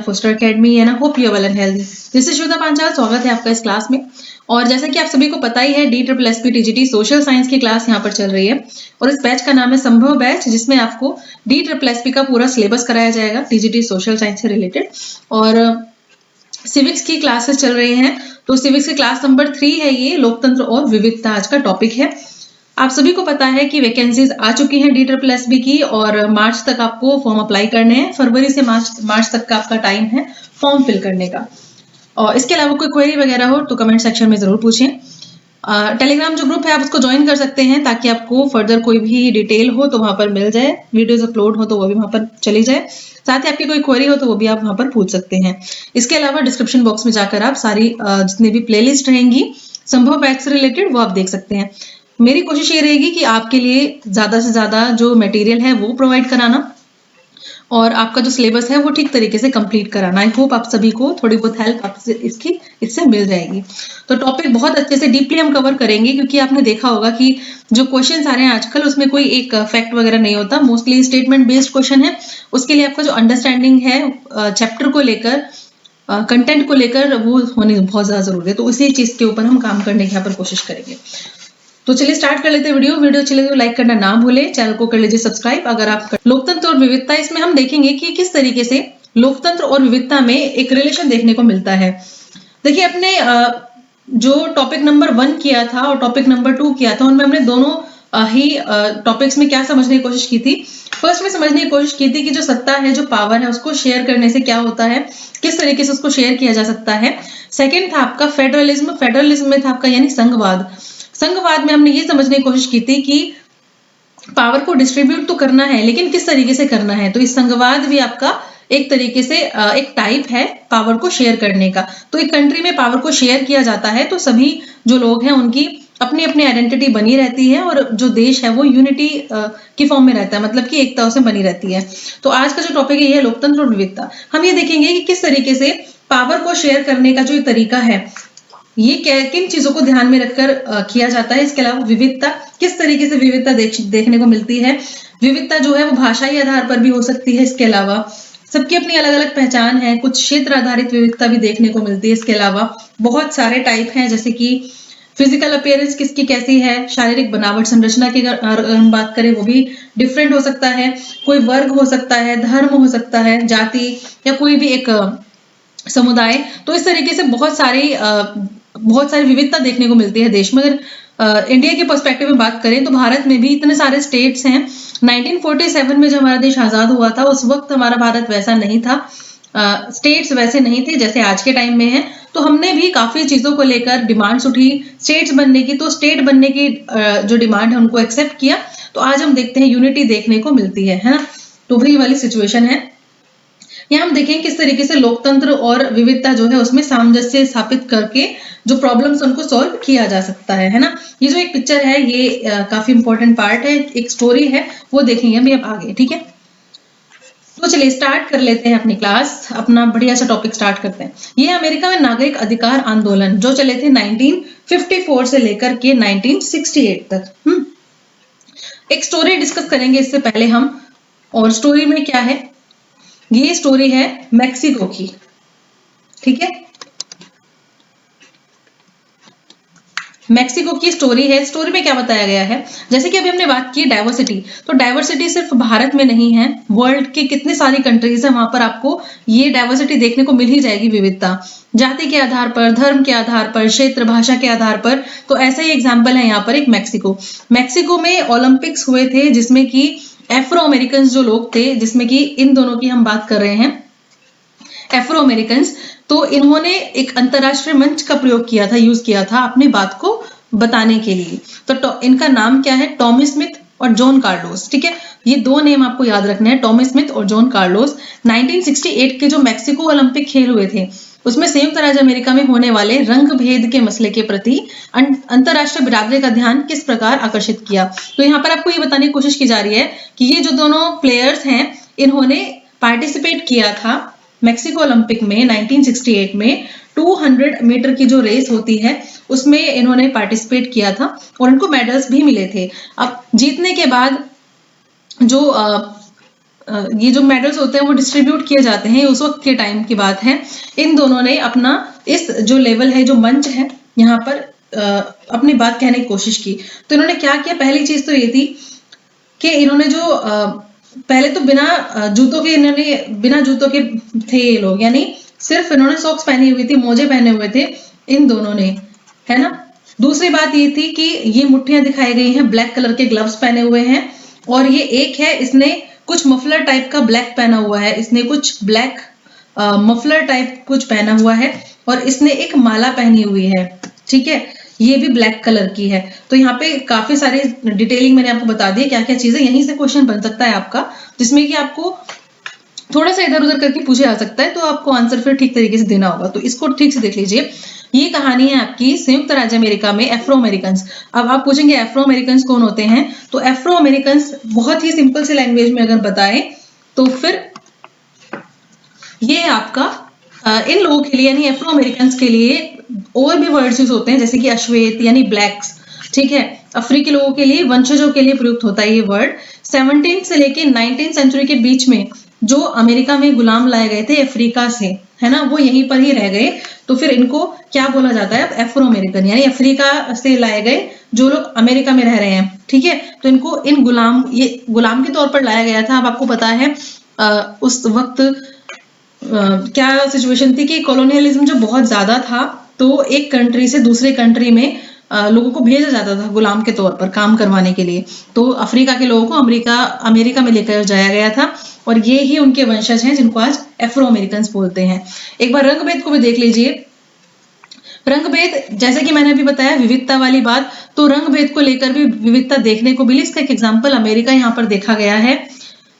Poster academy है ना। Hope you are well and healthy. This is Shweta Panchal, स्वागत है आपका इस क्लास में। और जैसा कि आप सभी को पता ही है, DSSP TGT सोशल साइंस की क्लास यहाँ पर चल रही है और इस बैच का नाम है संभव बैच, जिसमें आपको DSSP का पूरा सिलेबस कराया जाएगा TGT सोशल साइंस से रिलेटेड। और सिविक्स की क्लासेस चल रही हैं, तो सिविक्स की क्लास नंबर 3 है ये, लोकतंत्र और विविधता आज का टॉपिक है। आप सभी को पता है कि वैकेंसीज आ चुकी हैं DSSP की और मार्च तक आपको फॉर्म अप्लाई करने हैं। फरवरी से मार्च तक का आपका टाइम है फॉर्म फिल करने का। और इसके अलावा कोई क्वेरी वगैरह हो तो कमेंट सेक्शन में जरूर पूछें। टेलीग्राम जो ग्रुप है आप उसको ज्वाइन कर सकते हैं, ताकि आपको फर्दर कोई भी डिटेल हो तो वहां पर मिल जाए, वीडियोज अपलोड हो तो वो भी वहां पर चली जाए, साथ ही आपकी कोई क्वेरी हो तो वो भी आप वहां पर पूछ सकते हैं। इसके अलावा डिस्क्रिप्शन बॉक्स में जाकर आप सारी जितनी भी प्लेलिस्ट रहेंगी संभव बैच से रिलेटेड वो आप देख सकते हैं। मेरी कोशिश ये रहेगी कि आपके लिए ज्यादा से ज्यादा जो मटेरियल है वो प्रोवाइड कराना और आपका जो सिलेबस है वो ठीक तरीके से कंप्लीट कराना। आई होप आप सभी को थोड़ी बहुत हेल्प आपसे इससे मिल जाएगी। तो टॉपिक बहुत अच्छे से डीपली हम कवर करेंगे, क्योंकि आपने देखा होगा कि जो क्वेश्चंस आ रहे हैं आजकल उसमें कोई एक फैक्ट वगैरह नहीं होता, मोस्टली स्टेटमेंट बेस्ड क्वेश्चन है। उसके लिए आपका जो अंडरस्टैंडिंग है चैप्टर को लेकर, कंटेंट को लेकर, वो होनी बहुत ज्यादा जरूरी है। तो उसी चीज के ऊपर हम काम करने की यहाँ पर कोशिश करेंगे। तो चलिए स्टार्ट कर लेते हैं। वीडियो अच्छी लगे तो लाइक करना ना भूलें, चैनल को कर लीजिए सब्सक्राइब। अगर आप लोकतंत्र और विविधता, इसमें हम देखेंगे कि किस तरीके से लोकतंत्र और विविधता में एक रिलेशन देखने को मिलता है। देखिए, अपने जो टॉपिक नंबर 1 किया था और टॉपिक नंबर 2 किया था, उनमें हमने दोनों ही टॉपिक्स में क्या समझने की कोशिश की थी। फर्स्ट में समझने की कोशिश की थी कि जो सत्ता है, जो पावर है, उसको शेयर करने से क्या होता है, किस तरीके से उसको शेयर किया जा सकता है। सेकेंड था आपका फेडरलिज्म में था आपका यानी संघवाद में हमने ये समझने की कोशिश की थी कि पावर को डिस्ट्रीब्यूट तो करना है, लेकिन किस तरीके से करना है। तो इस संघवाद भी आपका एक तरीके से एक टाइप है पावर को शेयर करने का। तो एक कंट्री में पावर को शेयर किया जाता है तो सभी जो लोग हैं उनकी अपनी अपनी आइडेंटिटी बनी रहती है और जो देश है वो यूनिटी की फॉर्म में रहता है, मतलब कि एकता से बनी रहती है। तो आज का जो टॉपिक है ये लोकतंत्र और विविधता। हम ये देखेंगे कि किस तरीके से पावर को शेयर करने का जो तरीका है ये किन चीजों को ध्यान में रखकर किया जाता है। इसके अलावा विविधता, किस तरीके से विविधता देखने को मिलती है। विविधता जो है वो भाषाई आधार पर भी हो सकती है। इसके अलावा सबकी अपनी अलग अलग पहचान है। कुछ क्षेत्र आधारित विविधता भी देखने को मिलती है। इसके अलावा बहुत सारे टाइप हैं, जैसे कि फिजिकल अपीयरेंस किसकी कैसी है, शारीरिक बनावट संरचना की अगर हम बात करें वो भी डिफरेंट हो सकता है। कोई वर्ग हो सकता है, धर्म हो सकता है, जाति या कोई भी एक समुदाय। तो इस तरीके से बहुत सारी विविधता देखने को मिलती है देश में। अगर इंडिया के पर्सपेक्टिव में बात करें तो भारत में भी इतने सारे स्टेट्स हैं। 1947 में जब हमारा देश आजाद हुआ था उस वक्त हमारा भारत वैसा नहीं था, स्टेट्स वैसे नहीं थे जैसे आज के टाइम में है। तो हमने भी काफी चीजों को लेकर डिमांड्स उठी स्टेट्स बनने की, तो स्टेट बनने की जो डिमांड है उनको एक्सेप्ट किया। तो आज हम देखते हैं यूनिटी देखने को मिलती है ना। तो वही वाली सिचुएशन है। यहाँ हम देखें किस तरीके से लोकतंत्र और विविधता जो है उसमें सामंजस्य स्थापित करके जो प्रॉब्लम्स उनको सॉल्व किया जा सकता है ना। ये जो एक पिक्चर है ये काफी इंपॉर्टेंट पार्ट है, एक स्टोरी है, वो देखेंगे अभी अब आगे। ठीक है, तो चलिए स्टार्ट कर लेते हैं अपनी क्लास। अपना बढ़िया सा टॉपिक स्टार्ट करते हैं। ये अमेरिका में नागरिक अधिकार आंदोलन जो चले थे 1954 से लेकर के 1968 तक। एक स्टोरी डिस्कस करेंगे इससे पहले हम। और स्टोरी में क्या है, ये स्टोरी है मैक्सिको की। ठीक है, मैक्सिको की स्टोरी है। स्टोरी में क्या बताया गया है, जैसे कि अभी हमने बात की डाइवर्सिटी, तो डाइवर्सिटी सिर्फ भारत में नहीं है, वर्ल्ड के कितने सारी कंट्रीज है वहां पर आपको ये डाइवर्सिटी देखने को मिल ही जाएगी। विविधता जाति के आधार पर, धर्म के आधार पर, क्षेत्र भाषा के आधार पर। तो ऐसा ही एग्जाम्पल है यहाँ पर एक मैक्सिको में ओलंपिक्स हुए थे जिसमें कि एफ्रो अमेरिकन जो लोग थे, जिसमें कि इन दोनों की हम बात कर रहे हैं, एफ्रो अमेरिकन। तो इन्होंने एक अंतरराष्ट्रीय मंच का प्रयोग किया था, यूज किया था अपनी बात को बताने के लिए। तो इनका नाम क्या है, टॉमी स्मिथ और जॉन कार्लोस। ठीक है, ये दो नेम आपको याद रखने हैं, टॉमी स्मिथ और जॉन कार्लोस। 1968 के जो मैक्सिको ओलंपिक खेल हुए थे उसमें संयुक्त राज्य अमेरिका में होने वाले रंग भेद के मसले के प्रति अंतरराष्ट्रीय बिरादरी का ध्यान किस प्रकार आकर्षित किया। तो यहाँ पर आपको ये बताने की कोशिश की जा रही है कि ये जो दोनों प्लेयर्स हैं इन्होंने पार्टिसिपेट किया था मैक्सिको ओलंपिक में 1968 में। 200 मीटर की जो रेस होती है उसमें इन्होंने पार्टिसिपेट किया था और इनको मेडल्स भी मिले थे। अब जीतने के बाद जो ये जो मेडल्स होते हैं वो डिस्ट्रीब्यूट किए जाते हैं, उस वक्त के टाइम की बात है। इन दोनों ने अपना इस जो लेवल है, जो मंच है, यहाँ पर अपनी बात कहने की कोशिश की। तो इन्होंने क्या किया, पहली चीज तो ये थी कि इन्होंने जो पहले तो बिना जूतों के, इन्होंने बिना जूतों के थे ये लोग, यानी सिर्फ इन्होंने सॉक्स पहनी हुई थी, मोजे पहने हुए थे इन दोनों ने, है ना। दूसरी बात ये थी कि ये मुट्ठियां दिखाई गई हैं, ब्लैक कलर के ग्लव्स पहने हुए हैं, और ये एक है, इसने कुछ मफलर टाइप का ब्लैक पहना हुआ है, इसने कुछ ब्लैक मफलर टाइप कुछ पहना हुआ है, और इसने एक माला पहनी हुई है, ठीक है, ये भी ब्लैक कलर की है। तो यहाँ पे काफी सारे डिटेलिंग मैंने आपको बता दी क्या क्या चीजें, यहीं से क्वेश्चन बन सकता है आपका, जिसमें कि आपको थोड़ा सा इधर उधर करके पूछे जा सकता है, तो आपको आंसर फिर ठीक तरीके से देना होगा। तो इसको ठीक से देख लीजिए। ये कहानी है आपकी संयुक्त राज्य अमेरिका में एफ्रो अमेरिकन। अब आप पूछेंगे एफ्रो अमेरिकन कौन होते हैं, तो एफ्रो अमेरिकन बहुत ही सिंपल से लैंग्वेज में अगर बताएं तो फिर ये आपका इन लोगों के लिए, यानी एफ्रो अमेरिकन के लिए और भी वर्ड्स यूज होते हैं, जैसे कि अश्वेत यानी ब्लैक्स, ठीक है। अफ्रीकी लोगों के लिए, वंशजों के लिए प्रयुक्त होता है ये वर्ड। 17 से लेके 19 सेंचुरी के बीच में जो अमेरिका में गुलाम लाए गए थे अफ्रीका से, है ना, वो यहीं पर ही रह गए, तो फिर इनको क्या बोला जाता है, अब एफ्रो अमेरिकन, यानी अफ्रीका से लाए गए जो लोग अमेरिका में रह रहे हैं, ठीक है। तो इनको इन गुलाम, ये गुलाम के तौर पर लाया गया था। अब आपको पता है उस वक्त क्या सिचुएशन थी कि कॉलोनियलिज्म जो बहुत ज्यादा था, तो एक कंट्री से दूसरे कंट्री में लोगों को भेजा जाता था गुलाम के तौर पर काम करवाने के लिए। तो अफ्रीका के लोगों को अमेरिका में लेकर जाया गया था, और ये ही उनके वंशज हैं जिनको आज एफ्रो अमेरिकन बोलते हैं। एक बार रंग-भेद को भी देख लीजिए। रंग-भेद, जैसे कि मैंने अभी बताया विविधता वाली बात, तो रंग-भेद को लेकर भी विविधता देखने को मिली। इसका एक एग्जाम्पल अमेरिका यहाँ पर देखा गया है।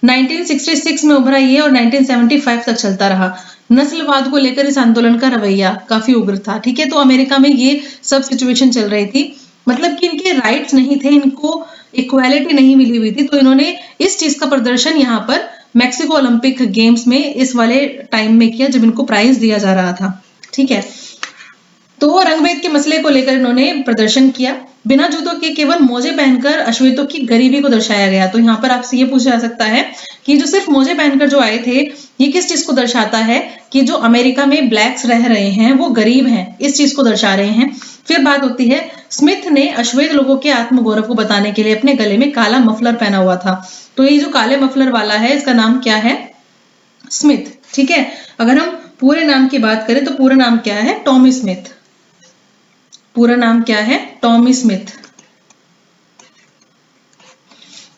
1966 में उभरा ये और 1975 तक चलता रहा। नस्लवाद को लेकर इस आंदोलन का रवैया काफी उग्र था, ठीक है। तो अमेरिका में ये सब सिचुएशन चल रही थी, मतलब कि इनके राइट्स नहीं थे, इनको इक्वालिटी नहीं मिली हुई थी। तो इन्होंने इस चीज का प्रदर्शन यहाँ पर मैक्सिको ओलंपिक गेम्स में इस वाले टाइम में किया, जब इनको प्राइज दिया जा रहा था, ठीक है। तो रंगभेद के मसले को लेकर इन्होंने प्रदर्शन किया। बिना जूतों के केवल मोजे पहनकर अश्वेतों की गरीबी को दर्शाया गया। तो यहाँ पर आपसे ये पूछा जा सकता है कि जो सिर्फ मोजे पहनकर जो आए थे, ये किस चीज को दर्शाता है, कि जो अमेरिका में ब्लैक्स रह रहे हैं वो गरीब हैं, इस चीज को दर्शा रहे हैं। फिर बात होती है, स्मिथ ने अश्वेत लोगों के आत्मगौरव को बताने के लिए अपने गले में काला मफलर पहना हुआ था। तो ये जो काले मफलर वाला है, इसका नाम क्या है, स्मिथ, ठीक है। अगर हम पूरे नाम की बात करें तो पूरा नाम क्या है, टॉमी स्मिथ। पूरा नाम क्या है, टॉमी स्मिथ।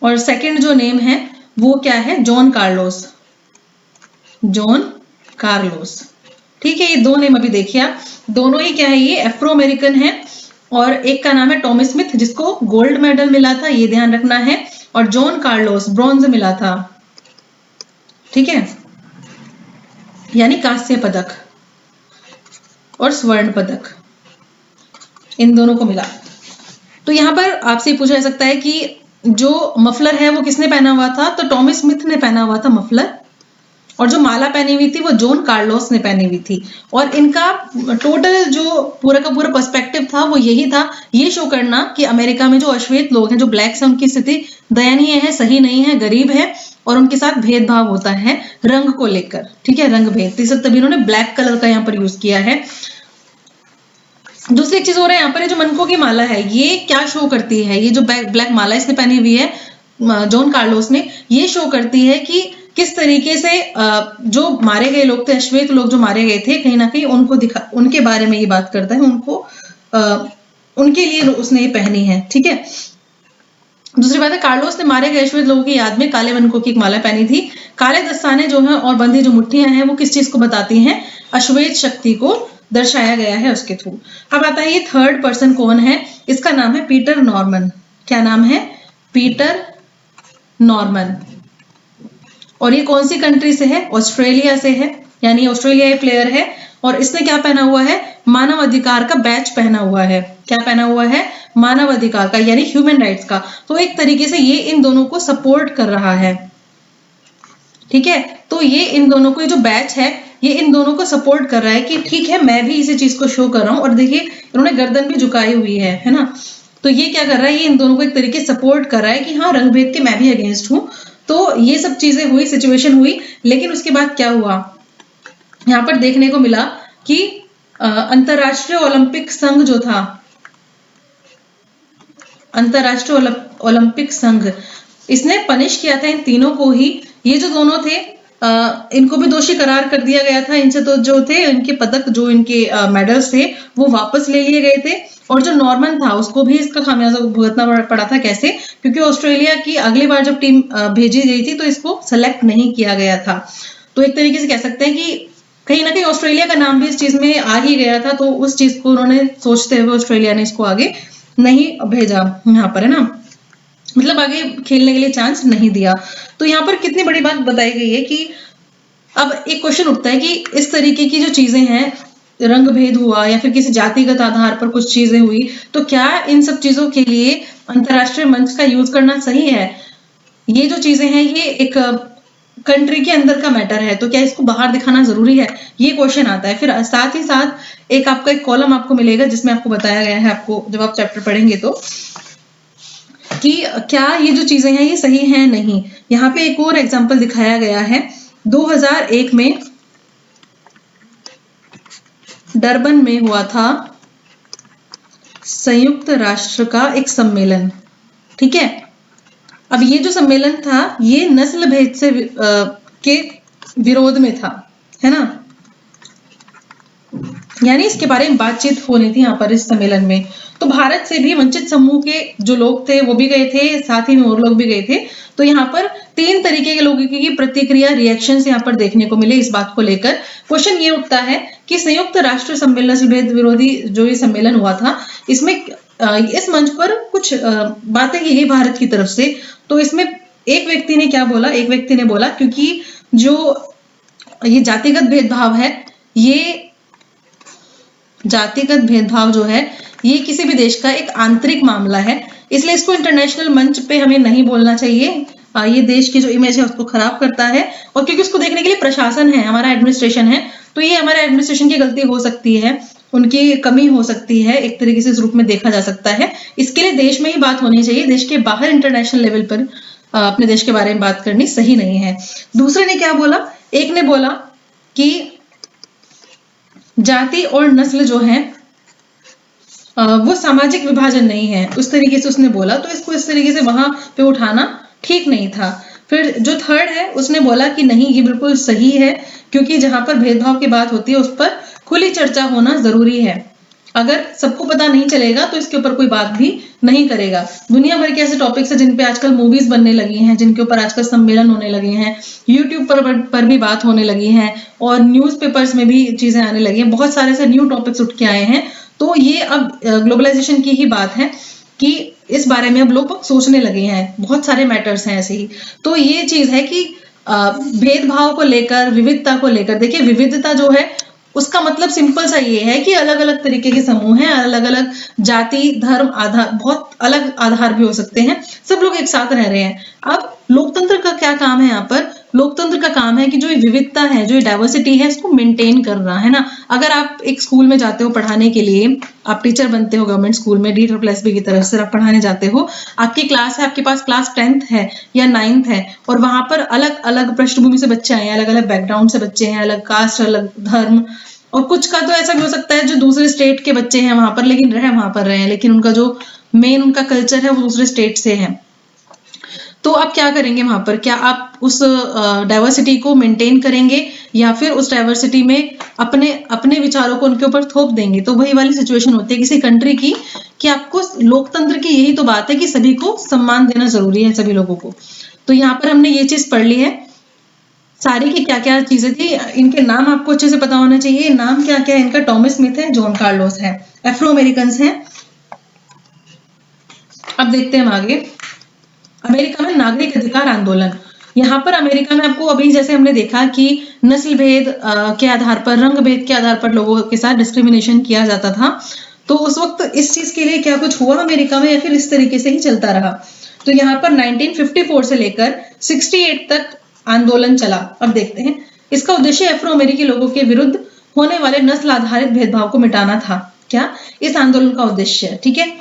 और सेकंड जो नेम है वो क्या है, जॉन कार्लोस। जॉन कार्लोस, ठीक है। ये दो नेम अभी देखिए आप, दोनों ही क्या है, ये एफ्रो अमेरिकन है, और एक का नाम है टॉमी स्मिथ जिसको गोल्ड मेडल मिला था, ये ध्यान रखना है, और जॉन कार्लोस ब्रॉन्ज मिला था, ठीक है, यानी कांस्य पदक और स्वर्ण पदक इन दोनों को मिला। तो यहाँ पर आपसे पूछा जा सकता है कि जो मफलर है वो किसने पहना हुआ था, तो टॉमी स्मिथ ने पहना हुआ था मफलर, और जो माला पहनी हुई थी वो जॉन कार्लोस ने पहनी हुई थी। और इनका टोटल जो पूरा का पूरा पर्सपेक्टिव था वो यही था, ये शो करना कि अमेरिका में जो अश्वेत लोग हैं, जो ब्लैक्स हैं, उनकी स्थिति दयनीय है, सही नहीं है, गरीब है, और उनके साथ भेदभाव होता है रंग को लेकर, ठीक है, रंग भेद। तभी इन्होंने ब्लैक कलर का यहाँ पर यूज किया है। दूसरी एक चीज हो रहा है यहाँ पर, जो मनकों की माला है, ये क्या शो करती है, ये जो ब्लैक माला इसने पहनी हुई है जॉन कार्लोस ने, ये शो करती है कि किस तरीके से जो मारे गए लोग थे, अश्वेत लोग जो मारे गए थे, कहीं ना कहीं उनको उनके बारे में ये बात करता है, उनको उनके लिए उसने ये पहनी है, ठीक है। दूसरी बात है, कार्लोस ने मारे गए अश्वेत लोगों की याद में काले मनकों की एक माला पहनी थी। काले दस्ताने जो हैं और बंधी जो मुट्ठियां हैं वो किस चीज को बताती हैं, अश्वेत शक्ति को दर्शाया गया है उसके थ्रू। अब आता है ये थर्ड पर्सन कौन है, इसका नाम है पीटर नॉर्मन। क्या नाम है, पीटर नॉर्मन। और ये कौन सी कंट्री से है, ऑस्ट्रेलिया से है, यानी ऑस्ट्रेलियाई प्लेयर है। और इसने क्या पहना हुआ है, मानव अधिकार का बैच पहना हुआ है। क्या पहना हुआ है, मानव अधिकार का, यानी ह्यूमन राइट्स का। तो एक तरीके से ये इन दोनों को सपोर्ट कर रहा है, ठीक है। तो ये इन दोनों को, ये जो बैच है, ये इन दोनों को सपोर्ट कर रहा है कि ठीक है, मैं भी इसी चीज को शो कर रहा हूं। और देखिए इन्होंने गर्दन भी झुकाई हुई है ना। तो ये क्या कर रहा है, ये इन दोनों को एक तरीके से सपोर्ट कर रहा है कि हाँ, रंगभेद के मैं भी अगेंस्ट हूँ, तो ये सब चीजें हुई, सिचुएशन हुई, लेकिन उसके बाद क्या हुआ, यहाँ पर देखने को मिला कि अंतरराष्ट्रीय ओलंपिक संघ जो था, अंतरराष्ट्रीय ओलंपिक संघ, इसने पनिश किया था इन तीनों को ही। ये जो दोनों थे इनको भी दोषी करार कर दिया गया था। इनसे तो जो थे इनके पदक, जो इनके मेडल्स थे वो वापस ले लिए गए थे। और जो नॉर्मन था उसको भी इसका खामियाजा भुगतना पड़ा था। कैसे? क्योंकि ऑस्ट्रेलिया की अगली बार जब टीम भेजी गई थी तो इसको सेलेक्ट नहीं किया गया था। तो एक तरीके से कह सकते हैं कि कहीं ना कहीं ऑस्ट्रेलिया का नाम भी इस चीज में आ ही गया था, तो उस चीज को उन्होंने सोचते हुए ऑस्ट्रेलिया ने इसको आगे नहीं भेजा, यहाँ पर है ना, मतलब आगे खेलने के लिए चांस नहीं दिया। तो यहाँ पर कितनी बड़ी बात बताई गई है कि अब एक क्वेश्चन उठता है कि इस तरीके की जो चीजें हैं, रंग भेद हुआ या फिर किसी जातिगत आधार पर कुछ चीजें हुई, तो क्या इन सब चीजों के लिए अंतरराष्ट्रीय मंच का यूज करना सही है? ये जो चीजें हैं ये एक कंट्री के अंदर का मैटर है, तो क्या इसको बाहर दिखाना जरूरी है? ये क्वेश्चन आता है। फिर साथ ही साथ एक आपका एक कॉलम आपको मिलेगा जिसमें आपको बताया गया है, आपको जब आप चैप्टर पढ़ेंगे तो, कि क्या ये जो चीजें हैं ये सही हैं नहीं। यहाँ पे एक और एग्जांपल दिखाया गया है। 2001 में डरबन में हुआ था संयुक्त राष्ट्र का एक सम्मेलन, ठीक है। अब ये जो सम्मेलन था ये नस्ल भेद से के विरोध में था, है ना, यानी इसके बारे में बातचीत होनी थी यहाँ पर इस सम्मेलन में। तो भारत से भी वंचित समूह के जो लोग थे वो भी गए थे, साथ ही में और लोग भी गए थे। तो यहाँ पर 3 तरीके के लोगों की प्रतिक्रिया, रिएक्शंस यहाँ पर देखने को मिले इस बात को लेकर। क्वेश्चन ये उठता है कि संयुक्त राष्ट्र सम्मेलन नस्ल भेद विरोधी जो ये सम्मेलन हुआ था, इसमें इस मंच पर कुछ बातें की गई भारत की तरफ से। तो इसमें एक व्यक्ति ने क्या बोला, एक व्यक्ति ने बोला क्योंकि जो ये जातिगत भेदभाव है, ये जातिगत भेदभाव जो है ये किसी भी देश का एक आंतरिक मामला है, इसलिए इसको इंटरनेशनल मंच पे हमें नहीं बोलना चाहिए। ये देश की जो इमेज है उसको खराब करता है, और क्योंकि उसको देखने के लिए प्रशासन है, हमारा एडमिनिस्ट्रेशन है, तो ये हमारे एडमिनिस्ट्रेशन की गलती हो सकती है, उनकी कमी हो सकती है, एक तरीके से इस रूप में देखा जा सकता है। इसके लिए देश में ही बात होनी चाहिए, देश के बाहर इंटरनेशनल लेवल पर अपने देश के बारे में बात करनी सही नहीं है। दूसरे ने क्या बोला, एक ने बोला कि जाति और नस्ल जो है वो सामाजिक विभाजन नहीं है, उस तरीके से उसने बोला। तो इसको इस तरीके से वहां पे उठाना ठीक नहीं था। फिर जो थर्ड है उसने बोला कि नहीं, ये बिल्कुल सही है, क्योंकि जहां पर भेदभाव की बात होती है उस पर खुली चर्चा होना जरूरी है। अगर सबको पता नहीं चलेगा तो इसके ऊपर कोई बात भी नहीं करेगा। दुनिया भर के ऐसे टॉपिक्स हैं जिन पे आजकल मूवीज बनने लगी हैं, जिनके ऊपर आजकल सम्मेलन होने लगे हैं, यूट्यूब पर भी बात होने लगी है, और न्यूज़पेपर्स में भी चीजें आने लगी हैं, बहुत सारे ऐसे न्यू टॉपिक्स उठ के आए हैं। तो ये अब ग्लोबलाइजेशन की ही बात है कि इस बारे में अब लोग सोचने लगे हैं, बहुत सारे मैटर्स हैं ऐसे ही। तो ये चीज है कि भेदभाव को लेकर, विविधता को लेकर, देखिए विविधता जो है उसका मतलब सिंपल सा ये है कि अलग अलग तरीके के समूह हैं, अलग अलग जाति, धर्म, आधार, बहुत अलग आधार भी हो सकते हैं, सब लोग एक साथ रह रहे हैं। अब लोकतंत्र का क्या काम है यहाँ पर? लोकतंत्र का काम है कि जो ये विविधता है, जो ये डाइवर्सिटी है, इसको मेंटेन करना, है ना। अगर आप एक स्कूल में जाते हो पढ़ाने के लिए, आप टीचर बनते हो गवर्नमेंट स्कूल में, DSSB की तरफ से आप पढ़ाने जाते हो, आपकी क्लास है, आपके पास क्लास 10th है या 9th है, और वहां पर अलग अलग पृष्ठभूमि से बच्चे आए हैं, अलग अलग बैकग्राउंड से बच्चे हैं, अलग कास्ट, अलग धर्म, और कुछ का तो ऐसा भी हो सकता है जो दूसरे स्टेट के बच्चे हैं वहां पर, लेकिन वहां पर रहे हैं, लेकिन उनका जो मेन उनका कल्चर है वो दूसरे स्टेट से है। तो आप क्या करेंगे वहां पर? क्या आप उस डाइवर्सिटी को मेंटेन करेंगे या फिर उस डाइवर्सिटी में अपने अपने विचारों को उनके ऊपर थोप देंगे? तो वही वाली सिचुएशन होती है किसी कंट्री की, कि आपको लोकतंत्र की यही तो बात है कि सभी को सम्मान देना जरूरी है, सभी लोगों को। तो यहाँ पर हमने ये चीज पढ़ ली है सारी की क्या क्या चीजें थी। इनके नाम आपको अच्छे से पता होना चाहिए। नाम क्या क्या है इनका? टॉमस स्मिथ है, जॉन कार्लोस है, एफ्रो अमेरिकन हैं। अब देखते हैं हम आगे। अमेरिका में नागरिक अधिकार आंदोलन। यहाँ पर अमेरिका में आपको अभी जैसे हमने देखा कि नस्ल भेद के आधार पर, रंग भेद के आधार पर लोगों के साथ डिस्क्रिमिनेशन किया जाता था, तो उस वक्त इस चीज के लिए क्या कुछ हुआ अमेरिका में, या फिर इस तरीके से ही चलता रहा? तो यहाँ पर 1954 से लेकर 68 तक आंदोलन चला। अब देखते हैं। इसका उद्देश्य अफ्रो अमेरिकी लोगों के विरुद्ध होने वाले नस्ल आधारित भेदभाव को मिटाना था। क्या इस आंदोलन का उद्देश्य? ठीक है।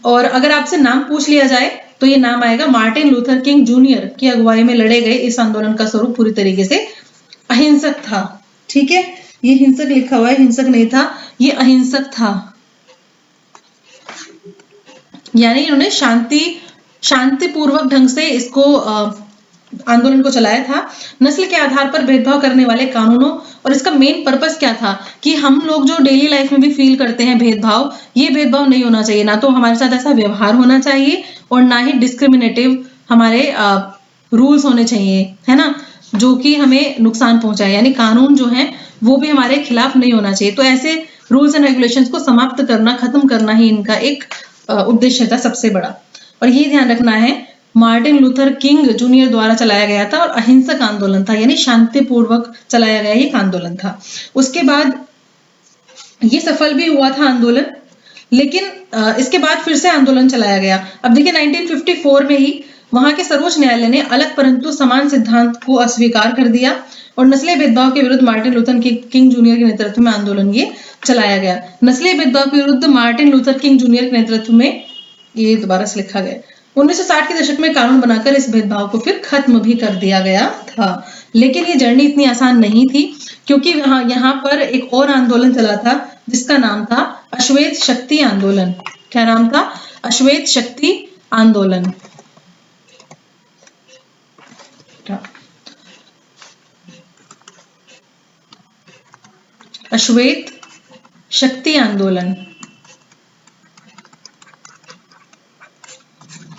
और अगर आपसे नाम पूछ लिया जाए तो ये नाम आएगा मार्टिन लूथर किंग जूनियर की अगुवाई में लड़े गए इस आंदोलन का स्वरूप पूरी तरीके से अहिंसक था। ठीक है, ये हिंसक लिखा हुआ है, हिंसक नहीं था, ये अहिंसक था। यानी इन्होंने शांतिपूर्वक ढंग से इसको आंदोलन को चलाया था। नस्ल के आधार पर भेदभाव करने वाले कानूनों, और इसका मेन पर्पस क्या था कि हम लोग जो डेली लाइफ में भी फील करते हैं भेदभाव, ये भेदभाव नहीं होना चाहिए। ना तो हमारे साथ ऐसा व्यवहार होना चाहिए और ना ही डिस्क्रिमिनेटिव हमारे रूल्स होने चाहिए, है ना, जो कि हमें नुकसान पहुंचाए। यानी कानून जो है वो भी हमारे खिलाफ नहीं होना चाहिए। तो ऐसे रूल्स एंड रेगुलेशंस को समाप्त करना, खत्म करना ही इनका एक उद्देश्य था सबसे बड़ा। और ये ध्यान रखना है, मार्टिन लूथर किंग जूनियर द्वारा चलाया गया था और अहिंसक आंदोलन था, यानी शांतिपूर्वक चलाया गया एक आंदोलन था। उसके बाद ये सफल भी हुआ था आंदोलन, लेकिन इसके बाद फिर से आंदोलन चलाया गया। अब देखिए 1954 में ही वहां के सर्वोच्च न्यायालय ने अलग परंतु समान सिद्धांत को अस्वीकार कर दिया और नस्लीय भेदभाव के विरुद्ध मार्टिन लूथर किंग जूनियर के नेतृत्व में आंदोलन ये चलाया गया। नस्लीय भेदभाव के विरुद्ध मार्टिन लूथर किंग जूनियर के नेतृत्व में, ये दोबारा से लिखा गया, 1960 के दशक में कानून बनाकर इस भेदभाव को फिर खत्म भी कर दिया गया था। लेकिन ये जर्नी इतनी आसान नहीं थी, क्योंकि यहाँ पर एक और आंदोलन चला था जिसका नाम था अश्वेत शक्ति आंदोलन। क्या नाम था? अश्वेत शक्ति आंदोलन। अश्वेत शक्ति आंदोलन।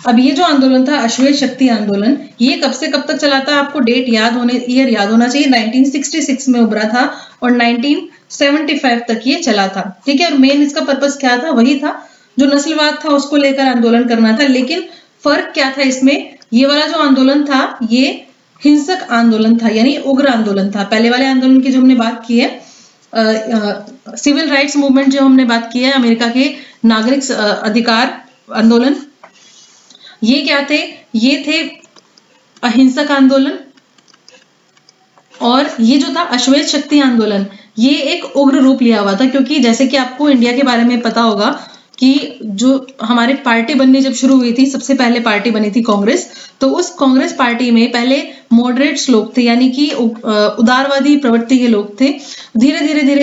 अब ये जो आंदोलन था अश्वेत शक्ति आंदोलन, ये कब से कब तक चला था? आपको डेट ईयर याद होना चाहिए। 1966 में उभरा था और 1975 तक ये चला था। ठीक है, और मेन इसका पर्पस क्या था? वही था जो नस्लवाद था उसको लेकर आंदोलन करना था। लेकिन फर्क क्या था इसमें? ये वाला जो आंदोलन था ये हिंसक आंदोलन था, यानी उग्र आंदोलन था। पहले वाले आंदोलन की जो हमने बात की है, सिविल राइट्स मूवमेंट जो हमने बात की है, अमेरिका के नागरिक अधिकार आंदोलन, ये क्या थे? ये थे अहिंसक आंदोलन। और ये जो था अश्वेत शक्ति आंदोलन, ये एक उग्र रूप लिया हुआ था, क्योंकि जैसे कि आपको इंडिया के बारे में पता होगा कि जो हमारे पार्टी बननी जब शुरू हुई थी, सबसे पहले पार्टी बनी थी कांग्रेस। तो उस कांग्रेस पार्टी में पहले मॉडरेट्स लोग थे, यानी कि उदारवादी प्रवृत्ति के लोग थे। धीरे धीरे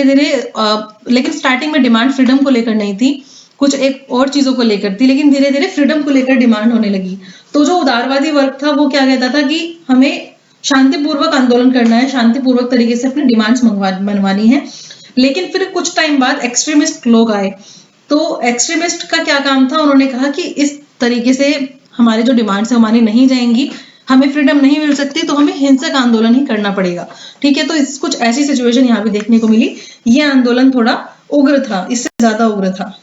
लेकिन स्टार्टिंग में डिमांड फ्रीडम को लेकर नहीं थी, कुछ एक और चीजों को लेकर थी, लेकिन धीरे धीरे फ्रीडम को लेकर डिमांड होने लगी। तो जो उदारवादी वर्ग था वो क्या कहता था कि हमें शांतिपूर्वक आंदोलन करना है, शांतिपूर्वक तरीके से अपनी डिमांड्स मनवानी है। लेकिन फिर कुछ टाइम बाद एक्सट्रीमिस्ट लोग आए। तो एक्सट्रीमिस्ट का क्या काम था? उन्होंने कहा कि इस तरीके से हमारे जो डिमांड्स है मानी नहीं जाएंगी, हमें फ्रीडम नहीं मिल सकती, तो हमें हिंसक आंदोलन ही करना पड़ेगा। ठीक है, तो कुछ ऐसी सिचुएशन यहाँ भी देखने को मिली। ये आंदोलन थोड़ा उग्र था, इससे ज्यादा उग्र था।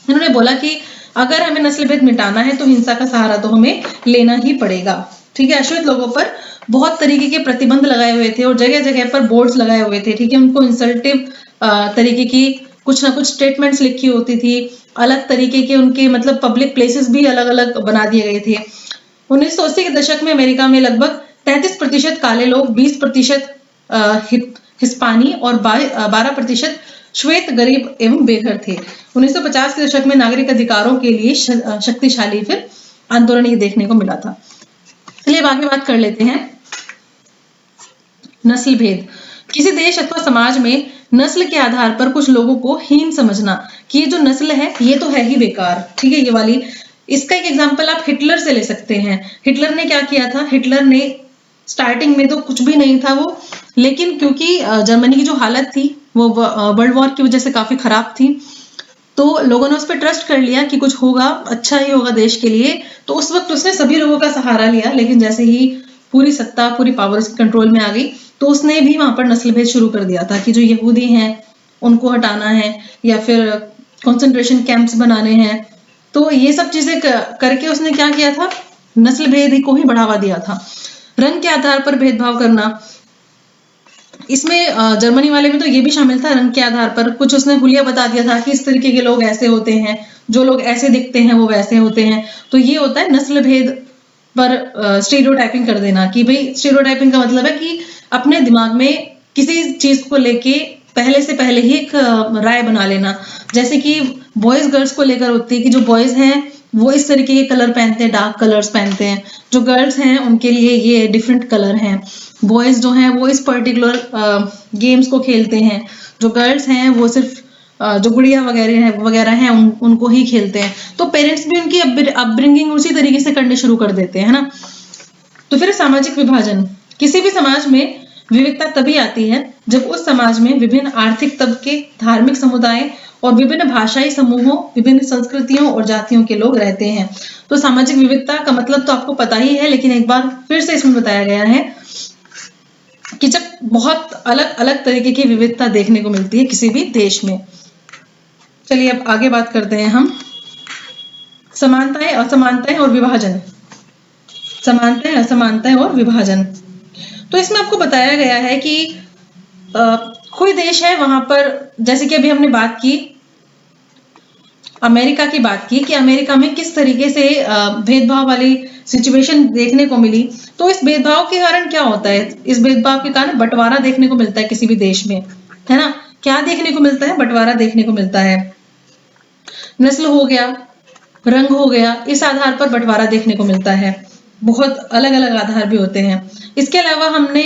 इन्होंने बोला कि अगर हमें नस्ल भेद मिटाना है तो हिंसा का सहारा तो हमें लेना ही पड़ेगा। ठीक है, अश्वेत लोगों पर बहुत तरीके के प्रतिबंध लगाए हुए थे और जगह जगह पर बोर्ड्स लगाए हुए थे। ठीक है, उनको इंसल्टिव तरीके की कुछ ना कुछ स्टेटमेंट्स लिखी होती थी, अलग तरीके के उनके मतलब पब्लिक प्लेसेस भी अलग अलग बना दिए गए थे। 1980 के दशक में अमेरिका में लगभग 33% काले लोग, 20% हिस्पानी और 12% श्वेत गरीब एवं बेघर थे। 1950 के दशक में नागरिक अधिकारों के लिए शक्तिशाली फिर आंदोलन ये देखने को मिला था। चलिए आगे बात कर लेते हैं। नस्ल भेद। किसी देश अथवा समाज में नस्ल के आधार पर कुछ लोगों को हीन समझना कि ये जो नस्ल है ये तो है ही बेकार। ठीक है, ये वाली, इसका एक एग्जांपल आप हिटलर से ले सकते हैं। हिटलर ने क्या किया था? हिटलर ने स्टार्टिंग में तो कुछ भी नहीं था वो, लेकिन क्योंकि जर्मनी की जो हालत थी वो वर्ल्ड वॉर की वजह से काफी खराब थी, तो लोगों ने उस पर ट्रस्ट कर लिया कि कुछ होगा, अच्छा ही होगा देश के लिए। तो उस वक्त उसने सभी लोगों का सहारा लिया, लेकिन जैसे ही पूरी सत्ता, पूरी पावर उसके कंट्रोल में आ गई, तो उसने भी वहां पर नस्ल भेद शुरू कर दिया था कि जो यहूदी हैं उनको हटाना है या फिर कंसंट्रेशन कैंप्स बनाने हैं। तो ये सब चीजें करके उसने क्या किया था? नस्ल भेद को ही बढ़ावा दिया था। रंग के आधार पर भेदभाव करना, इसमें जर्मनी वाले में तो ये भी शामिल था। रंग के आधार पर कुछ उसने हुलिया बता दिया था कि इस तरीके के लोग ऐसे होते हैं, जो लोग ऐसे दिखते हैं वो वैसे होते हैं। तो ये होता है नस्ल भेद पर स्टीरियोटाइपिंग कर देना। कि भाई स्टीरियोटाइपिंग का मतलब है कि अपने दिमाग में किसी चीज को लेके पहले ही एक राय बना लेना। जैसे कि बॉयज गर्ल्स को लेकर होती है कि जो बॉयज हैं वो इस तरीके के कलर पहनते हैं, डार्क कलर्स पहनते हैं। जो गर्ल्स हैं उनके लिए ये डिफरेंट कलर हैं। बॉयज जो हैं वो इस पर्टिकुलर गेम्स को खेलते हैं। जो गर्ल्स हैं वो सिर्फ जो गुड़िया वगैरह हैं उनको ही खेलते हैं। तो पेरेंट्स भी उनकी अपब्रिंगिंग उसी तरीके से करने शुरू कर देते हैं, है ना। तो फिर सामाजिक विभाजन, किसी भी समाज में विविधता तभी आती है जब उस समाज में विभिन्न आर्थिक तबके, धार्मिक समुदाय और विभिन्न भाषाई समूहों, विभिन्न संस्कृतियों और जातियों के लोग रहते हैं। तो सामाजिक विविधता का मतलब तो आपको पता ही है, लेकिन एक बार फिर से इसमें बताया गया है कि जब बहुत अलग अलग तरीके की विविधता देखने को मिलती है किसी भी देश में। चलिए अब आगे बात करते हैं हम समानताएं, असमानताएं और विभाजन। समानताएं, असमानताएं और विभाजन। तो इसमें आपको बताया गया है कि कोई देश है वहां पर, जैसे कि अभी हमने बात की अमेरिका की बात की कि अमेरिका में किस तरीके से भेदभाव वाली सिचुएशन देखने को मिली। तो इस भेदभाव के कारण क्या होता है, इस भेदभाव के कारण बंटवारा देखने को मिलता है किसी भी देश में, है ना। क्या देखने को मिलता है, बंटवारा देखने को मिलता है। नस्ल हो गया, रंग हो गया, इस आधार पर बंटवारा देखने को मिलता है। बहुत अलग अलग आधार भी होते हैं। इसके अलावा हमने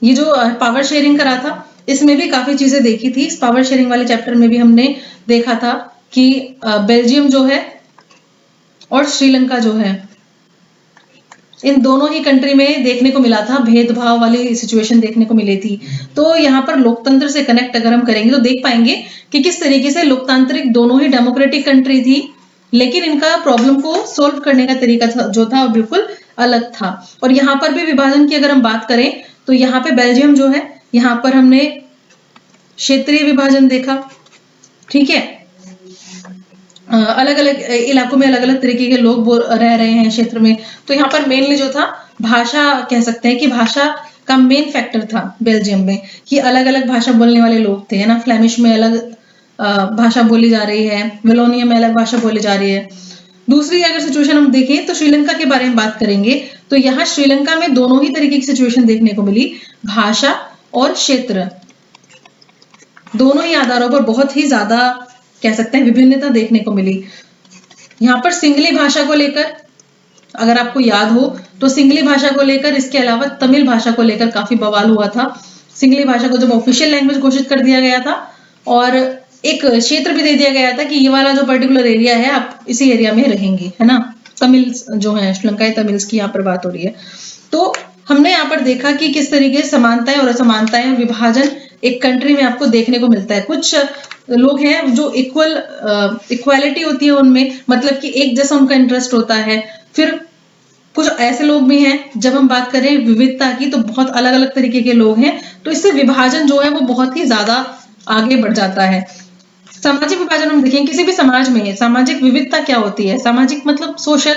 ये जो पावर शेयरिंग करा था, इसमें भी काफी चीजें देखी थी। इस पावर शेयरिंग वाले चैप्टर में भी हमने देखा था कि बेल्जियम जो है और श्रीलंका जो है, इन दोनों ही कंट्री में देखने को मिला था, भेदभाव वाली सिचुएशन देखने को मिली थी। तो यहाँ पर लोकतंत्र से कनेक्ट अगर हम करेंगे तो देख पाएंगे कि किस तरीके से लोकतांत्रिक, दोनों ही डेमोक्रेटिक कंट्री थी, लेकिन इनका प्रॉब्लम को सोल्व करने का तरीका जो था वो बिल्कुल अलग था। और यहाँ पर भी विभाजन की अगर हम बात करें तो यहाँ पे बेल्जियम जो है, यहाँ पर हमने क्षेत्रीय विभाजन देखा, ठीक है। अलग अलग इलाकों में अलग अलग तरीके के लोग रह रहे हैं क्षेत्र में। तो यहाँ पर मेनली जो था भाषा, कह सकते हैं कि भाषा का मेन फैक्टर था बेल्जियम में, कि अलग अलग भाषा बोलने वाले लोग थे, है ना। फ्लेमिश में अलग भाषा बोली जा रही है, वेलोनिया में अलग भाषा बोली जा रही है। दूसरी अगर सिचुएशन हम देखें तो श्रीलंका के बारे में बात करेंगे, तो यहाँ श्रीलंका में दोनों ही तरीके की सिचुएशन देखने को मिली, भाषा और क्षेत्र, दोनों ही आधारों पर बहुत ही ज्यादा, कह सकते हैं, विभिन्नता देखने को मिली। यहाँ पर सिंगली भाषा को लेकर, अगर आपको याद हो तो सिंगली भाषा को लेकर, इसके अलावा तमिल भाषा को लेकर काफी बवाल हुआ था। सिंगली भाषा को जब ऑफिशियल लैंग्वेज घोषित कर दिया गया था और एक क्षेत्र भी दे दिया गया था कि ये वाला जो पर्टिकुलर एरिया है आप इसी एरिया में रहेंगे, है ना। तमिल्स जो है, श्रीलंकाई तमिल्स की यहाँ पर बात हो रही है। तो हमने यहाँ पर देखा कि किस तरीके से समानताएं और असमानताएं, विभाजन एक कंट्री में आपको देखने को मिलता है। कुछ लोग हैं जो इक्वालिटी होती है उनमें, मतलब कि एक जैसा उनका इंटरेस्ट होता है। फिर कुछ ऐसे लोग भी हैं, जब हम बात करें विविधता की, तो बहुत अलग अलग तरीके के लोग हैं। तो इससे विभाजन जो है वो बहुत ही ज्यादा आगे बढ़ जाता है। सामाजिक विभाजन हम देखें किसी भी समाज में, सामाजिक विविधता क्या होती है। सामाजिक मतलब सोशल,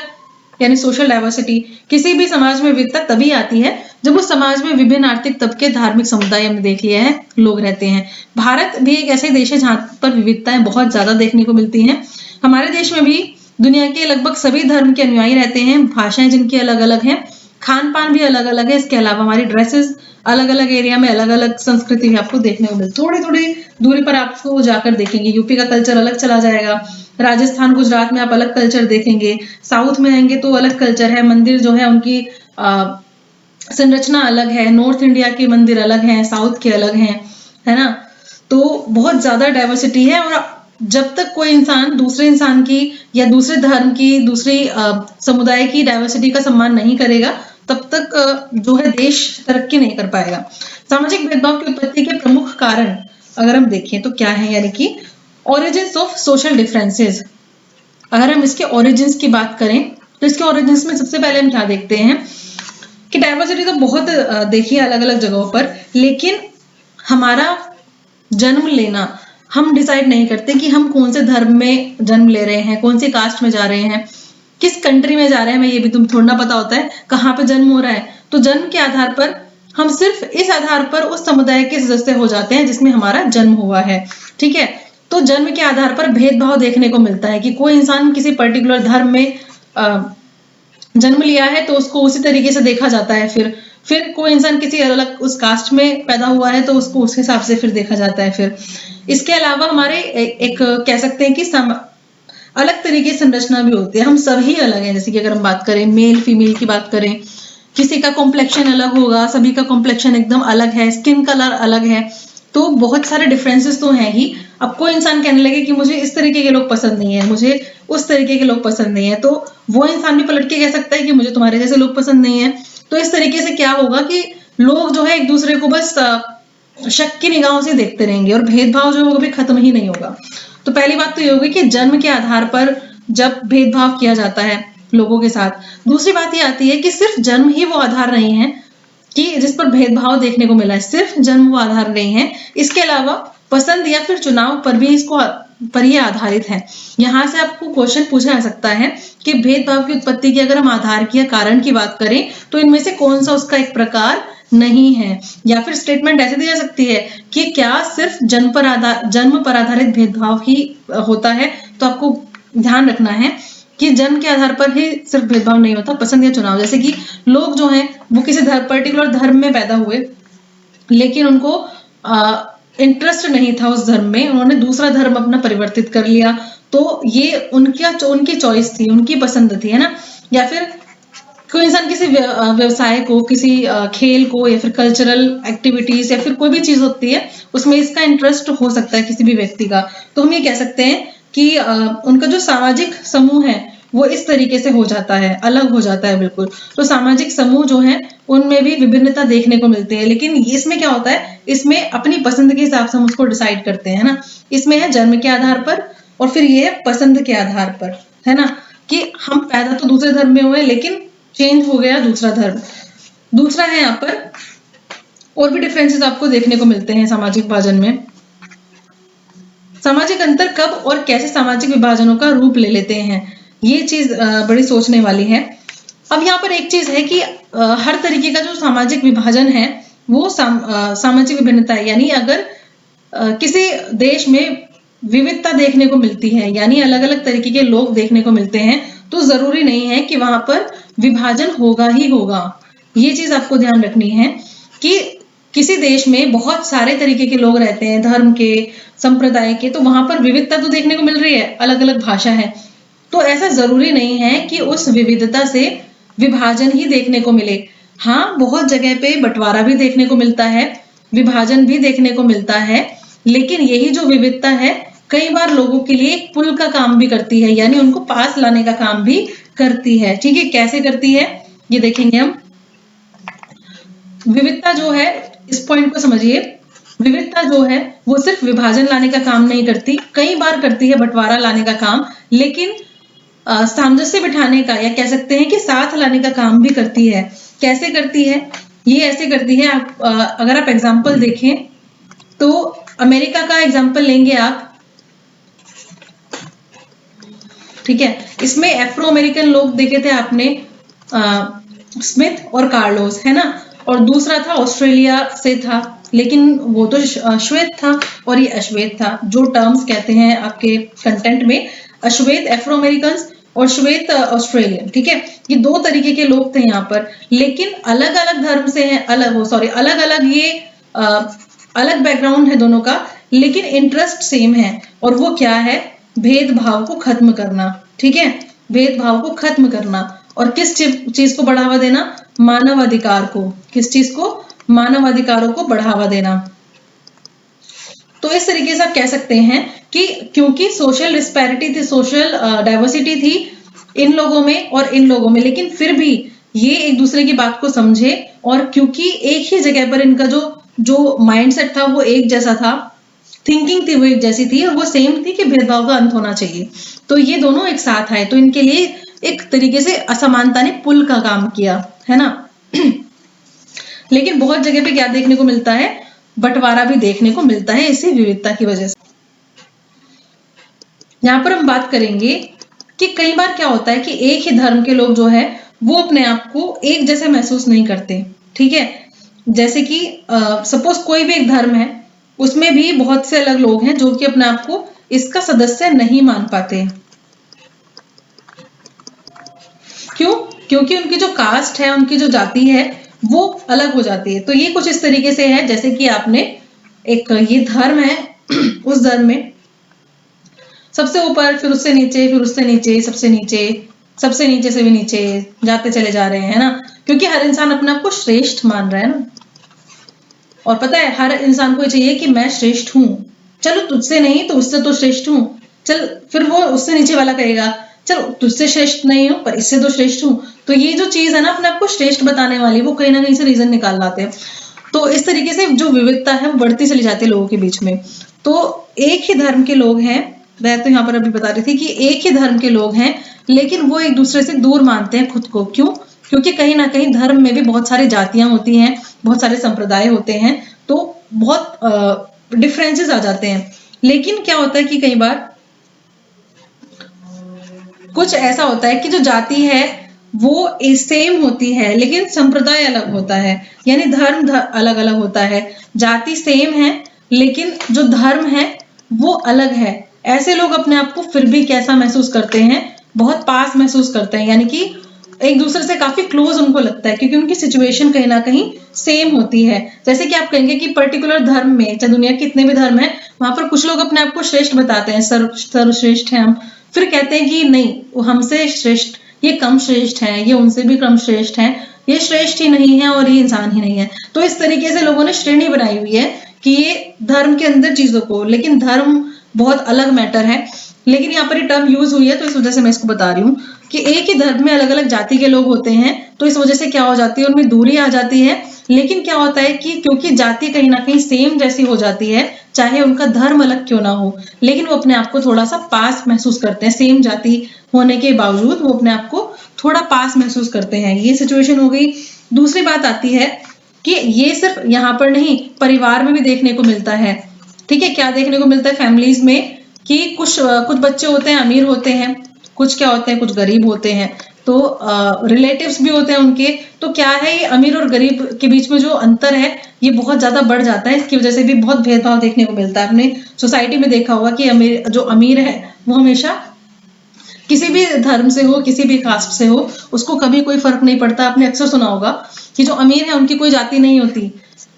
यानी सोशल डाइवर्सिटी। किसी भी समाज में विविधता तभी आती है जब उस समाज में विभिन्न आर्थिक तबके, धार्मिक समुदाय, हमने देख लिया है, लोग रहते हैं। भारत भी एक ऐसे देश है जहां पर विविधताएं बहुत ज्यादा देखने को मिलती हैं। हमारे देश में भी दुनिया के लगभग सभी धर्म के अनुयायी रहते हैं, भाषाएं जिनकी अलग अलग हैं, खान पान भी अलग अलग है। इसके अलावा हमारी ड्रेसेस अलग अलग एरिया में अलग अलग संस्कृति भी आपको देखने को मिलती है। थोड़ी थोड़ी दूरी पर आपको जाकर देखेंगे, यूपी का कल्चर अलग चला जाएगा, राजस्थान, गुजरात में आप अलग कल्चर देखेंगे, साउथ में आएंगे तो अलग कल्चर है, मंदिर जो है उनकी संरचना अलग है, नॉर्थ इंडिया के मंदिर अलग हैं, साउथ के अलग हैं, है ना। तो बहुत ज्यादा डाइवर्सिटी है। और जब तक कोई इंसान दूसरे इंसान की या दूसरे धर्म की, दूसरी समुदाय की डाइवर्सिटी का सम्मान नहीं करेगा, तब तक जो है देश तरक्की नहीं कर पाएगा। सामाजिक भेदभाव की उत्पत्ति के प्रमुख कारण अगर हम देखें तो क्या है, यानी कि ओरिजिन्स ऑफ सोशल डिफरेंसेस। अगर हम इसके ओरिजिन्स की बात करें तो इसके ओरिजिन्स में सबसे पहले हम क्या देखते हैं कि डाइवर्सिटी तो बहुत देखी है अलग अलग जगहों पर, लेकिन हमारा जन्म लेना, हम डिसाइड नहीं करते कि हम कौन से धर्म में जन्म ले रहे हैं, कौन सी कास्ट में जा रहे हैं, किस कंट्री में जा रहे हैं, हमें ये भी तुम थोड़ा ना पता होता है कहाँ पे जन्म हो रहा है। तो जन्म के आधार पर हम सिर्फ इस आधार पर उस समुदाय के सदस्य हो जाते हैं जिसमें हमारा जन्म हुआ है, ठीक है। तो जन्म के आधार पर भेदभाव देखने को मिलता है कि कोई इंसान किसी पर्टिकुलर धर्म में जन्म लिया है तो उसको उसी तरीके से देखा जाता है। फिर कोई इंसान किसी अलग उस कास्ट में पैदा हुआ है तो उसको उस हिसाब से फिर देखा जाता है। फिर इसके अलावा हमारे एक कह सकते हैं कि अलग तरीके की संरचना भी होती है, हम सभी अलग हैं। जैसे कि अगर हम बात करें मेल फीमेल की बात करें, किसी का कॉम्प्लेक्शन अलग होगा, सभी का कॉम्प्लेक्शन एकदम अलग है, स्किन कलर अलग है, तो बहुत सारे डिफरेंसेस तो हैं ही। अब कोई इंसान कहने लगे कि मुझे इस तरीके के लोग पसंद नहीं है, मुझे उस तरीके के लोग पसंद नहीं है, तो वो इंसान भी पलट के कह सकता है कि मुझे तुम्हारे जैसे लोग पसंद नहीं है। तो इस तरीके से क्या होगा कि लोग जो है एक दूसरे को बस शक की निगाहों से देखते रहेंगे और भेदभाव जो है वो भी खत्म ही नहीं होगा। तो पहली बात तो ये होगी कि जन्म के आधार पर जब भेदभाव किया जाता है लोगों के साथ। दूसरी बात ये आती है कि सिर्फ जन्म ही वो आधार नहीं है कि जिस पर भेदभाव देखने को मिला है, सिर्फ जन्म वो आधार नहीं है, इसके अलावा पसंद या फिर चुनाव पर भी पर ये आधारित है। यहाँ से आपको क्वेश्चन पूछा जा सकता है कि भेदभाव की उत्पत्ति की अगर हम आधार की या कारण की बात करें तो इनमें से कौन सा उसका एक प्रकार नहीं है। या फिर स्टेटमेंट ऐसे दी जा सकती है कि क्या सिर्फ जन्म पर आधारित भेदभाव ही होता है। तो आपको ध्यान रखना है कि जन्म के आधार पर ही सिर्फ भेदभाव नहीं होता, पसंद या चुनाव। जैसे कि लोग जो हैं वो किसी पर्टिकुलर धर्म में पैदा हुए, लेकिन उनको इंटरेस्ट नहीं था उस धर्म में, उन्होंने दूसरा धर्म अपना परिवर्तित कर लिया, तो ये उनकी चॉइस थी, उनकी पसंद थी, है ना। या फिर कोई इंसान किसी व्यवसाय को, किसी खेल को, या फिर कल्चरल एक्टिविटीज या फिर कोई भी चीज होती है उसमें इसका इंटरेस्ट हो सकता है किसी भी व्यक्ति का, तो हम ये कह सकते हैं कि उनका जो सामाजिक समूह है वो इस तरीके से हो जाता है, अलग हो जाता है बिल्कुल। तो सामाजिक समूह जो है उनमें भी विभिन्नता देखने को मिलती है, लेकिन इसमें क्या होता है, इसमें अपनी पसंद के हिसाब से हम उसको डिसाइड करते हैं ना। इसमें है जन्म के आधार पर और फिर ये है पसंद के आधार पर, है ना, कि हम पैदा तो दूसरे धर्म में हुए लेकिन चेंज हो गया दूसरा धर्म। दूसरा है यहाँ पर और भी डिफरेंसेस आपको देखने को मिलते हैं सामाजिक विभाजन में। सामाजिक अंतर कब और कैसे सामाजिक विभाजनों का रूप ले लेते हैं, ये चीज बड़ी सोचने वाली है। अब यहाँ पर एक चीज है कि हर तरीके का जो सामाजिक विभाजन है वो सामाजिक विभिन्नता है, यानी अगर किसी देश में विविधता देखने को मिलती है, यानी अलग अलग तरीके के लोग देखने को मिलते हैं, तो जरूरी नहीं है कि वहां पर विभाजन होगा ही होगा। ये चीज आपको ध्यान रखनी है कि किसी देश में बहुत सारे तरीके के लोग रहते हैं, धर्म के, संप्रदाय के, तो वहां पर विविधता तो देखने को मिल रही है, अलग अलग भाषा है, तो ऐसा जरूरी नहीं है कि उस विविधता से विभाजन ही देखने को मिले। हाँ, बहुत जगह पे बंटवारा भी देखने को मिलता है, विभाजन भी देखने को मिलता है, लेकिन यही जो विविधता है कई बार लोगों के लिए एक पुल का काम भी करती है, यानी उनको पास लाने का काम भी करती है। ठीक है, कैसे करती है ये देखेंगे हम। विविधता जो है, इस पॉइंट को समझिए, विविधता जो है वो सिर्फ विभाजन लाने का काम नहीं करती, कई बार करती है बंटवारा लाने का काम, लेकिन सामंजस्य बिठाने का, या कह सकते हैं कि साथ लाने का काम भी करती है। कैसे करती है ये? ऐसे करती है, अगर आप एग्जाम्पल देखें तो अमेरिका का एग्जाम्पल लेंगे आप, ठीक है, इसमें अफ्रो अमेरिकन लोग देखे थे आपने, स्मिथ और कार्लोस, है ना, और दूसरा था ऑस्ट्रेलिया से था, लेकिन वो तो श्वेत था और ये अश्वेत था। जो टर्म्स कहते हैं आपके कंटेंट में, अश्वेत अफ्रो अमेरिकन और श्वेत ऑस्ट्रेलियन, ठीक है, ये दो तरीके के लोग थे यहाँ पर, लेकिन अलग अलग धर्म से हैं, अलग अलग ये अलग बैकग्राउंड है दोनों का, लेकिन इंटरेस्ट सेम है, और वो क्या है? भेदभाव को खत्म करना। ठीक है, भेदभाव को खत्म करना, और किस चीज को बढ़ावा देना? मानवाधिकार को। किस चीज को? मानवाधिकारों को बढ़ावा देना। तो इस तरीके से आप कह सकते हैं कि क्योंकि सोशल डिस्पैरिटी थी, सोशल डाइवर्सिटी थी इन लोगों में और इन लोगों में, लेकिन फिर भी ये एक दूसरे की बात को समझे, और क्योंकि एक ही जगह पर इनका जो माइंडसेट था वो एक जैसा था, थिंकिंग थी वो एक जैसी थी, और वो सेम थी कि भेदभाव का अंत होना चाहिए, तो ये दोनों एक साथ आए, तो इनके लिए एक तरीके से असमानता ने पुल का काम किया, है ना। लेकिन बहुत जगह पे क्या देखने को मिलता है? बंटवारा भी देखने को मिलता है इसी विविधता की वजह से। यहाँ पर हम बात करेंगे कि कई बार क्या होता है कि एक ही धर्म के लोग जो है वो अपने आप को एक जैसे महसूस नहीं करते। ठीक है, जैसे कि सपोज कोई भी एक धर्म है, उसमें भी बहुत से अलग लोग हैं जो कि अपने आप को इसका सदस्य नहीं मान पाते। क्यों? क्योंकि उनकी जो कास्ट है, उनकी जो जाति है वो अलग हो जाती है। तो ये कुछ इस तरीके से है जैसे कि आपने एक ये धर्म है उस धर्म में सबसे ऊपर, फिर उससे नीचे, फिर उससे नीचे, सबसे नीचे से भी नीचे जाते चले जा रहे हैं, है ना, क्योंकि हर इंसान अपने आप को श्रेष्ठ मान रहा है ना। और पता है हर इंसान को ये चाहिए कि मैं श्रेष्ठ हूँ, चलो तुझसे नहीं तो उससे तो श्रेष्ठ हूँ, चल फिर वो उससे नीचे वाला कहेगा चलो तुझसे श्रेष्ठ नहीं हूँ पर इससे तो श्रेष्ठ हूँ। तो ये जो चीज है ना अपने आप को श्रेष्ठ बताने वाली, वो कहीं ना कहीं से रीजन निकाल लाते हैं। तो इस तरीके से जो विविधता है वो बढ़ती चली जाती है लोगों के बीच में। तो एक ही धर्म के लोग हैं, मैं तो यहाँ पर अभी बता रही थी कि एक ही धर्म के लोग हैं लेकिन वो एक दूसरे से दूर मानते हैं खुद को। क्यों? क्योंकि कहीं ना कहीं धर्म में भी बहुत सारी जातियां होती हैं, बहुत सारे संप्रदाय होते हैं, तो बहुत डिफरेंसेस आ जाते हैं। लेकिन क्या होता है कि कई बार कुछ ऐसा होता है कि जो जाति है वो सेम होती है लेकिन संप्रदाय अलग होता है, यानी धर्म अलग अलग होता है। जाति सेम है लेकिन जो धर्म है वो अलग है। ऐसे लोग अपने आप को फिर भी कैसा महसूस करते हैं, बहुत पास महसूस करते हैं, यानी कि एक दूसरे से काफी क्लोज उनको लगता है क्योंकि उनकी सिचुएशन कहीं ना कहीं सेम होती है। जैसे कि आप कहेंगे कि पर्टिकुलर धर्म में, चाहे दुनिया के कितने भी धर्म है, वहां पर कुछ लोग अपने आप को श्रेष्ठ बताते हैं, सर्वश्रेष्ठ है हम, फिर कहते हैं कि नहीं वो हमसे श्रेष्ठ, ये कम श्रेष्ठ है, ये उनसे भी कम श्रेष्ठ है, ये श्रेष्ठ ही नहीं है और ये इंसान ही नहीं है। तो इस तरीके से लोगों ने श्रेणी बनाई हुई है कि ये धर्म के अंदर चीजों को, लेकिन धर्म बहुत अलग मैटर है। लेकिन यहाँ पर ये टर्म यूज हुई है तो इस वजह से मैं इसको बता रही हूँ कि एक ही धर्म में अलग अलग जाति के लोग होते हैं, तो इस वजह से क्या हो जाती है, उनमें दूरी आ जाती है। लेकिन क्या होता है कि क्योंकि जाति कहीं ना कहीं सेम जैसी हो जाती है, चाहे उनका धर्म अलग क्यों ना हो, लेकिन वो अपने आप को थोड़ा सा पास महसूस करते हैं। सेम जाति होने के बावजूद वो अपने आप को थोड़ा पास महसूस करते हैं। ये सिचुएशन हो गई। दूसरी बात आती है कि ये सिर्फ यहाँ पर नहीं, परिवार में भी देखने को मिलता है। ठीक है, क्या देखने को मिलता है फैमिलीज में कि कुछ बच्चे होते हैं अमीर होते हैं, कुछ क्या होते हैं, कुछ गरीब होते हैं, तो रिलेटिव्स भी होते हैं उनके। तो क्या है, ये अमीर और गरीब के बीच में जो अंतर है ये बहुत ज्यादा बढ़ जाता है। इसकी वजह से भी बहुत भेदभाव देखने को मिलता है। आपने सोसाइटी में देखा होगा कि जो अमीर है वो हमेशा किसी भी धर्म से हो, किसी भी कास्ट से हो, उसको कभी कोई फर्क नहीं पड़ता। आपने अक्सर सुना होगा कि जो अमीर है उनकी कोई जाति नहीं होती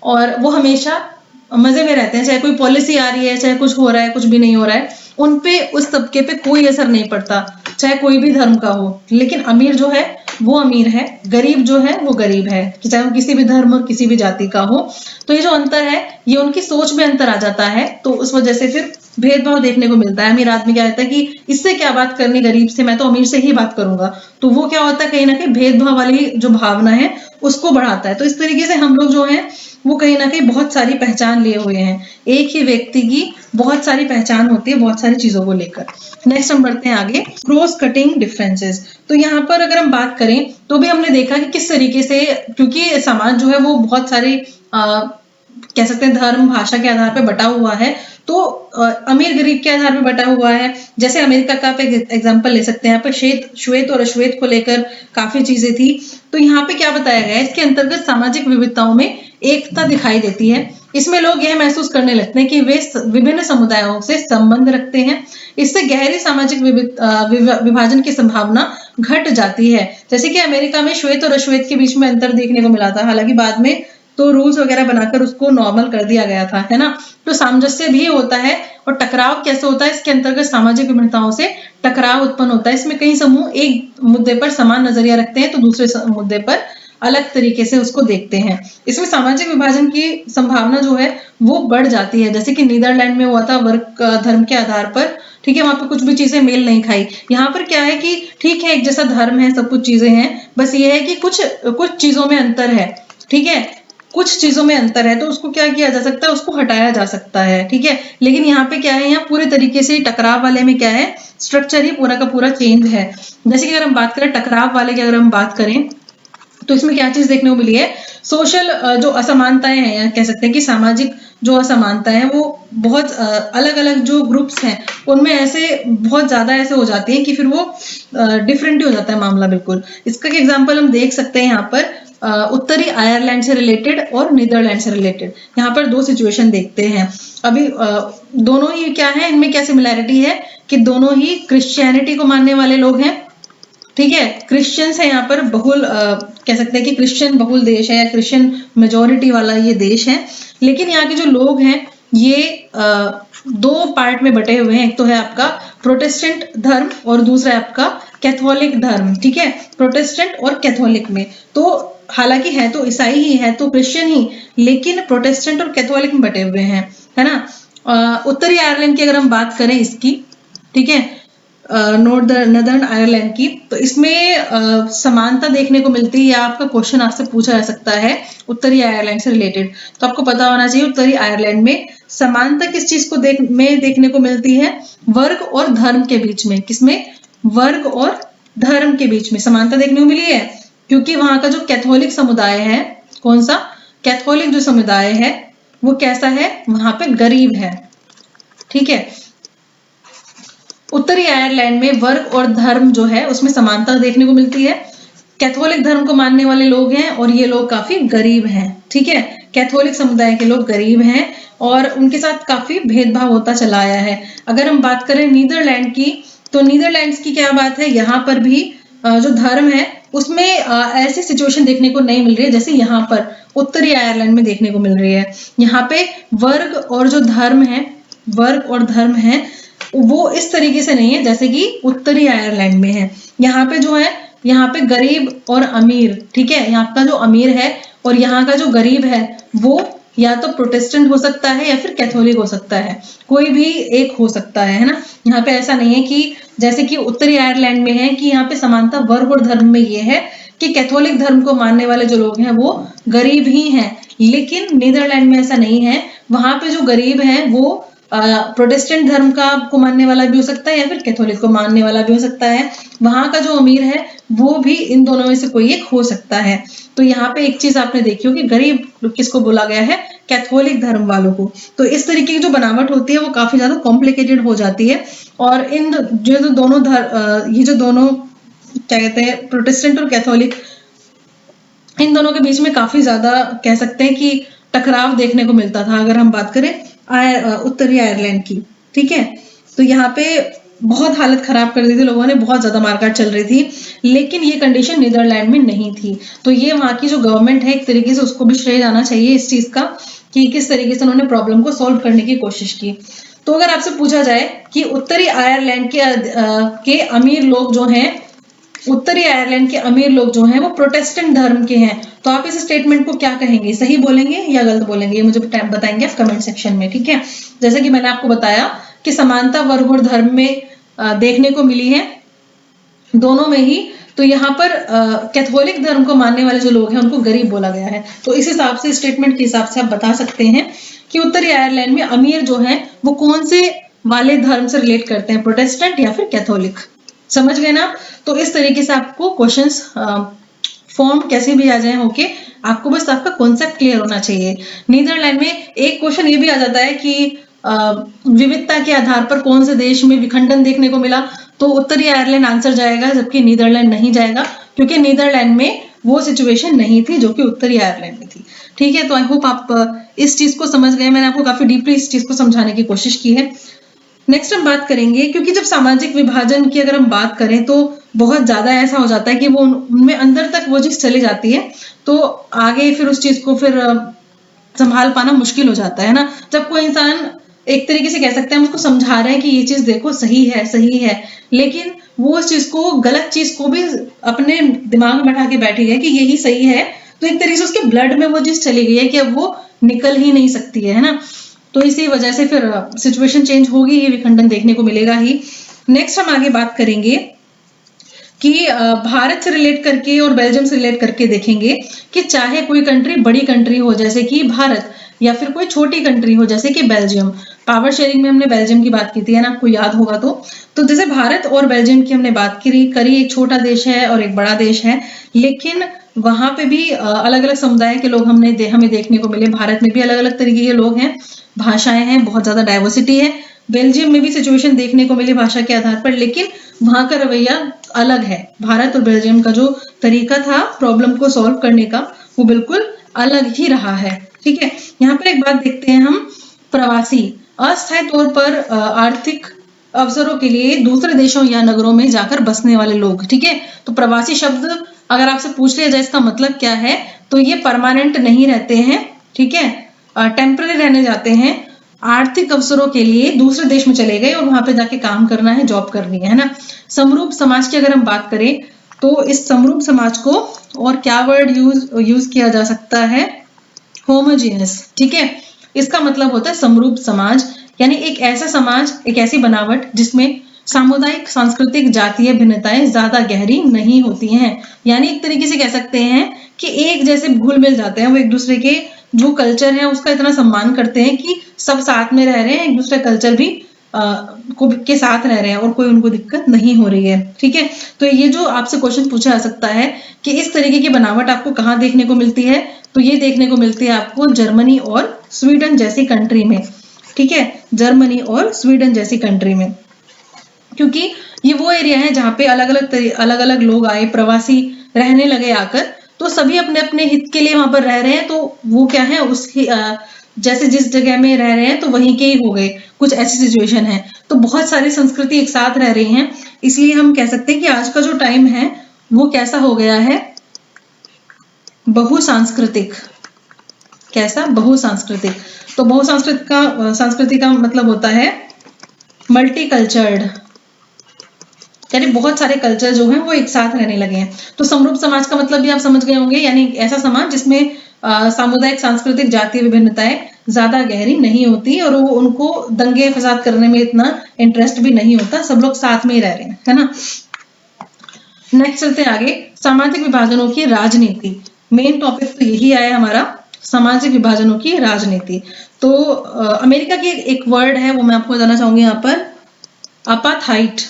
और वो हमेशा मजे में रहते हैं, चाहे कोई पॉलिसी आ रही है, चाहे कुछ हो रहा है, कुछ भी नहीं हो रहा है, उन पे, उस तबके पे कोई असर नहीं पड़ता, चाहे कोई भी धर्म का हो। लेकिन अमीर जो है वो अमीर है, गरीब जो है वो गरीब है, कि चाहे वो किसी भी धर्म और किसी भी जाति का हो। तो ये जो अंतर है ये उनकी सोच में अंतर आ जाता है, तो उस वजह से फिर भेदभाव देखने को मिलता है। अमीर आदमी क्या कहता है कि इससे क्या बात करनी गरीब से, मैं तो अमीर से ही बात करूंगा। तो वो क्या होता है, कहीं ना कहीं भेदभाव वाली जो भावना है उसको बढ़ाता है। तो इस तरीके से हम लोग जो है वो कहीं ना कहीं बहुत सारी पहचान लिए हुए हैं। एक ही व्यक्ति की बहुत सारी पहचान होती है बहुत सारी चीजों को लेकर। नेक्स्ट हम बढ़ते हैं आगे, क्रॉस कटिंग डिफरेंसेस। तो यहाँ पर अगर हम बात करें तो भी हमने देखा कि किस तरीके से, क्योंकि समाज जो है वो बहुत सारे कह सकते हैं धर्म भाषा के आधार पर बटा हुआ है, तो अमीर गरीब के आधार पर बटा हुआ है। जैसे अमेरिका का आप एग्जांपल ले सकते हैं, यहाँ पर श्वेत और अश्वेत को लेकर काफी चीजें थी। तो यहाँ पे क्या बताया गया है, इसके अंतर्गत सामाजिक विविधताओं में एकता दिखाई देती है। इसमें लोग यह महसूस करने लगते हैं कि वे विभिन्न समुदायों से संबंध रखते हैं। इससे गहरी सामाजिक विभाजन की संभावना घट जाती है। जैसे कि अमेरिका में श्वेत और अश्वेत के बीच में अंतर देखने को मिला था, हालांकि बाद में तो रूल्स वगैरह बनाकर उसको नॉर्मल कर दिया गया था, है ना। तो सामंजस्य भी होता है। और टकराव कैसे होता है, इसके अंतर्गत सामाजिक विभिन्नताओं से टकराव उत्पन्न होता है। इसमें कई समूह एक मुद्दे पर समान नजरिया रखते हैं तो दूसरे मुद्दे पर अलग तरीके से उसको देखते हैं। इसमें सामाजिक विभाजन की संभावना जो है वो बढ़ जाती है। जैसे कि नीदरलैंड में हुआ था वर्ग धर्म के आधार पर, ठीक है, वहां पे कुछ भी चीजें मेल नहीं खाई। यहाँ पर क्या है कि ठीक है एक जैसा धर्म है, सब कुछ चीजें हैं, बस ये है कि कुछ चीजों में अंतर है, ठीक है, कुछ चीजों में अंतर है, तो उसको क्या किया जा सकता है, उसको हटाया जा सकता है, ठीक है। लेकिन यहाँ पे क्या है, यहाँ पूरे तरीके से टकराव वाले में क्या है, स्ट्रक्चर ही पूरा का पूरा चेंज है। जैसे कि अगर हम बात करें टकराव वाले की, अगर हम बात करें तो इसमें क्या चीज देखने को मिली है, सोशल जो असमानताएं हैं, या कह सकते हैं कि सामाजिक जो असमानताएं हैं वो बहुत अलग अलग जो ग्रुप्स हैं उनमें ऐसे बहुत ज्यादा ऐसे हो जाती हैं कि फिर वो डिफरेंट ही हो जाता है मामला बिल्कुल। इसका एग्जांपल हम देख सकते हैं यहाँ पर उत्तरी आयरलैंड से रिलेटेड और नीदरलैंड से रिलेटेड। यहाँ पर दो सिचुएशन देखते हैं। अभी दोनों ही क्या है, इनमें क्या सिमिलैरिटी है कि दोनों ही क्रिश्चियनिटी को मानने वाले लोग हैं, ठीक है, क्रिश्चियंस है यहाँ पर बहुल, कह सकते हैं कि क्रिश्चियन बहुल देश है या क्रिश्चियन मेजोरिटी वाला ये देश है। लेकिन यहाँ के जो लोग हैं ये दो पार्ट में बटे हुए हैं। एक तो है आपका प्रोटेस्टेंट धर्म और दूसरा है आपका कैथोलिक धर्म, ठीक है, प्रोटेस्टेंट और कैथोलिक में। तो हालांकि है तो ईसाई ही, है तो क्रिश्चियन ही, लेकिन प्रोटेस्टेंट और कैथोलिक में बटे हुए हैं, है ना। उत्तरी आयरलैंड की अगर हम बात करें इसकी, ठीक है, नॉर्दर्न आयरलैंड की, तो इसमें समानता देखने को मिलती है, या आपका क्वेश्चन आपसे पूछा जा सकता है उत्तरी आयरलैंड से रिलेटेड। तो आपको पता होना चाहिए उत्तरी आयरलैंड में समानता किस चीज को देखने को मिलती है, वर्ग और धर्म के बीच में। किसमें? वर्ग और धर्म के बीच में समानता देखने को मिली है, क्योंकि वहां का जो कैथोलिक समुदाय है, कौन सा? कैथोलिक जो समुदाय है वो कैसा है? वहां पे गरीब है, ठीक है। उत्तरी आयरलैंड में वर्ग और धर्म जो है उसमें समानता देखने को मिलती है। कैथोलिक धर्म को मानने वाले लोग हैं और ये लोग काफी गरीब हैं, ठीक है। कैथोलिक समुदाय के लोग गरीब हैं और उनके साथ काफी भेदभाव होता चला आया है। अगर हम बात करें नीदरलैंड की, तो नीदरलैंड्स की क्या बात है, यहाँ पर भी जो धर्म है उसमें ऐसी सिचुएशन देखने को नहीं मिल रही है जैसे यहाँ पर उत्तरी आयरलैंड में देखने को मिल रही है। यहाँ पे वर्ग और जो धर्म है, वर्ग और धर्म है वो इस तरीके से नहीं है जैसे कि उत्तरी आयरलैंड में है। यहाँ पे जो है, यहाँ पे गरीब और अमीर, ठीक है, यहाँ का जो अमीर है और यहाँ का जो गरीब है वो या तो प्रोटेस्टेंट हो सकता है या फिर कैथोलिक हो सकता है, कोई भी एक हो सकता है ना। यहाँ पे ऐसा नहीं है कि जैसे कि उत्तरी आयरलैंड में है कि यहाँ पे समानता वर्ग और धर्म में ये है कि कैथोलिक धर्म को मानने वाले जो लोग हैं वो गरीब ही हैं, लेकिन नीदरलैंड में ऐसा नहीं है। वहां पे जो गरीब है वो प्रोटेस्टेंट धर्म का को मानने वाला भी हो सकता है या फिर कैथोलिक को मानने वाला भी हो सकता है। वहां का जो अमीर है वो भी इन दोनों में से कोई एक हो सकता है। तो यहाँ पे एक चीज आपने देखी हो कि गरीब किसको बोला गया है? कैथोलिक धर्म वालों को। तो इस तरीके की जो बनावट होती है वो काफी ज्यादा कॉम्प्लिकेटेड हो जाती है। और इन जो दोनों ये जो दोनों क्या कहते हैं, प्रोटेस्टेंट और कैथोलिक, इन दोनों के बीच में काफी ज्यादा कह सकते हैं कि टकराव देखने को मिलता था। अगर हम बात करें उत्तरी आयरलैंड की, ठीक है, तो यहाँ पे बहुत हालत खराब कर दी थी लोगों ने, बहुत ज्यादा मारकाट चल रही थी, लेकिन ये कंडीशन नीदरलैंड में नहीं थी। तो ये वहाँ की जो गवर्नमेंट है एक तरीके से उसको भी श्रेय जाना चाहिए इस चीज का कि किस तरीके से उन्होंने प्रॉब्लम को सॉल्व करने की कोशिश की। तो अगर आपसे पूछा जाए कि उत्तरी आयरलैंड के अमीर लोग जो हैं, उत्तरी आयरलैंड के अमीर लोग जो हैं वो प्रोटेस्टेंट धर्म के हैं, तो आप इस स्टेटमेंट को क्या कहेंगे? सही बोलेंगे या गलत बोलेंगे? ये मुझे बताएंगे आप कमेंट सेक्शन में, ठीक है। जैसे कि मैंने आपको बताया कि समानता वर्ग और धर्म में देखने को मिली है दोनों में ही। तो यहाँ पर कैथोलिक धर्म को मानने वाले जो लोग हैं उनको गरीब बोला गया है। तो इस हिसाब से, स्टेटमेंट के हिसाब से आप बता सकते हैं कि उत्तरी आयरलैंड में अमीर जो है वो कौन से वाले धर्म से रिलेट करते हैं, प्रोटेस्टेंट या फिर कैथोलिक। समझ गए ना? तो इस तरीके से आपको क्वेश्चंस फॉर्म कैसे भी आ जाए होके, आपको बस आपका कॉन्सेप्ट क्लियर होना चाहिए। नीदरलैंड में एक क्वेश्चन ये भी आ जाता है कि विविधता के आधार पर कौन से देश में विखंडन देखने को मिला, तो उत्तरी आयरलैंड आंसर जाएगा, जबकि नीदरलैंड नहीं जाएगा, क्योंकि नीदरलैंड में वो सिचुएशन नहीं थी जो कि उत्तरी आयरलैंड में थी। ठीक है, तो आई होप आप इस चीज को समझ गए। मैंने आपको काफी डीपली इस चीज को समझाने की कोशिश की है। नेक्स्ट हम बात करेंगे, क्योंकि जब सामाजिक विभाजन की अगर हम बात करें तो बहुत ज्यादा ऐसा हो जाता है कि वो उनमें अंदर तक वो चीज चली जाती है, तो आगे फिर उस चीज को फिर संभाल पाना मुश्किल हो जाता है ना। जब कोई इंसान एक तरीके से कह सकते हैं हम उसको समझा रहे हैं कि ये चीज देखो सही है, लेकिन वो उस चीज को, गलत चीज को भी अपने दिमाग में बैठा के बैठी है कि यही सही है, तो एक तरीके से उसके ब्लड में वो चीज चली गई है कि अब वो निकल ही नहीं सकती है ना। तो इसी वजह से फिर सिचुएशन चेंज होगी, ये विखंडन देखने को मिलेगा ही। नेक्स्ट हम आगे बात करेंगे कि भारत से रिलेट करके और बेल्जियम से रिलेट करके देखेंगे कि चाहे कोई कंट्री बड़ी कंट्री हो जैसे कि भारत, या फिर कोई छोटी कंट्री हो जैसे कि बेल्जियम। पावर शेयरिंग में हमने बेल्जियम की बात की थी, है ना, आपको याद होगा। तो जैसे भारत और बेल्जियम की हमने बात करी, एक छोटा देश है और एक बड़ा देश है, लेकिन वहां पे भी अलग अलग समुदाय के लोग हमें देखने को मिले। भारत में भी अलग अलग तरीके के लोग हैं, भाषाएं हैं, बहुत ज्यादा डाइवर्सिटी है। बेल्जियम में भी सिचुएशन देखने को मिली भाषा के आधार पर, लेकिन वहां का रवैया अलग है। भारत और बेल्जियम का जो तरीका था प्रॉब्लम को सॉल्व करने का वो बिल्कुल अलग ही रहा है। ठीक है, यहाँ पर एक बात देखते हैं हम, प्रवासी, अस्थायी तौर पर आर्थिक अवसरों के लिए दूसरे देशों या नगरों में जाकर बसने वाले लोग। ठीक है, तो प्रवासी शब्द अगर आपसे पूछ लिया जाए इसका मतलब क्या है, तो ये परमानेंट नहीं रहते हैं, ठीक है, टेम्पररी रहने जाते हैं। आर्थिक अवसरों के लिए दूसरे देश में चले गए और वहां पे जाके काम करना है, जॉब करनी है ना। समरूप समाज की अगर हम बात करें तो इस समरूप समाज को और क्या वर्ड यूज किया जा सकता है, होमोजीनियस, ठीक है। इसका मतलब होता है समरूप समाज, यानी एक ऐसा समाज, एक ऐसी बनावट जिसमें सामुदायिक, सांस्कृतिक, जातीय भिन्नताएं ज्यादा गहरी नहीं होती हैं। यानी एक तरीके से कह सकते हैं कि एक जैसे घुल मिल जाते हैं, वो एक दूसरे के जो कल्चर है उसका इतना सम्मान करते हैं कि सब साथ में रह रहे हैं, एक दूसरे कल्चर भी के साथ रह रहे हैं और कोई उनको दिक्कत नहीं हो रही है, ठीक है। तो ये जो आपसे क्वेश्चन पूछा जा सकता है कि इस तरीके की बनावट आपको कहाँ देखने को मिलती है, तो ये देखने को मिलती है आपको जर्मनी और स्वीडन जैसी कंट्री में, ठीक है, जर्मनी और स्वीडन जैसी कंट्री में। क्योंकि ये वो एरिया है जहाँ पे अलग अलग लोग आए, प्रवासी रहने लगे आकर, तो सभी अपने अपने हित के लिए वहां पर रह रहे हैं, तो वो क्या है उसकी जैसे जिस जगह में रह रहे हैं तो वहीं के ही हो गए, कुछ ऐसी सिचुएशन है। तो बहुत सारी संस्कृति एक साथ रह रही हैं, इसलिए हम कह सकते हैं कि आज का जो टाइम है वो कैसा हो गया है, बहुसांस्कृतिक। कैसा? बहुसांस्कृतिक। तो संस्कृति का मतलब होता है मल्टीकल्चर्ड, यानी बहुत सारे कल्चर जो हैं वो एक साथ रहने लगे हैं। तो समरूप समाज का मतलब भी आप समझ गए होंगे, यानी ऐसा समाज जिसमें सामुदायिक, सांस्कृतिक, जातीय विभिन्नताएं ज्यादा गहरी नहीं होती और वो उनको दंगे फसाद करने में इतना इंटरेस्ट भी नहीं होता, सब लोग साथ में ही रह रहे हैं, है ना। नेक्स्ट चलते हैं आगे, सामाजिक विभाजनों की राजनीति। मेन टॉपिक तो यही आया हमारा, सामाजिक विभाजनों की राजनीति। तो अमेरिका की एक वर्ड है वो मैं आपको बताना चाहूंगी यहाँ पर, अपाथाइट।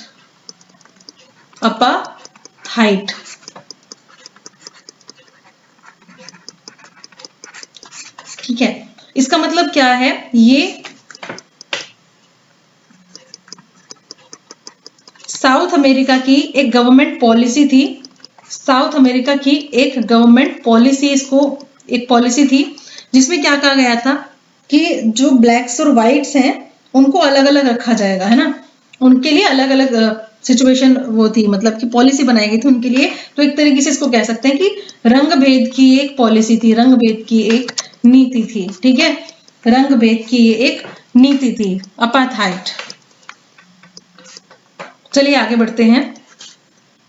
अपाथाइट, ठीक है। इसका मतलब क्या है, ये साउथ अमेरिका की एक गवर्नमेंट पॉलिसी थी, साउथ अमेरिका की एक गवर्नमेंट पॉलिसी, इसको एक पॉलिसी थी जिसमें क्या कहा गया था कि जो ब्लैक्स और व्हाइट्स हैं उनको अलग अलग रखा जाएगा, है ना। उनके लिए अलग अलग सिचुएशन वो थी, मतलब कि पॉलिसी बनाई गई थी उनके लिए। तो एक तरीके से इसको कह सकते हैं कि रंग भेद की एक पॉलिसी थी, रंग भेद की एक नीति थी, ठीक है, रंग भेद की ये एक नीति थी, अपार्थाइड। चलिए आगे बढ़ते हैं,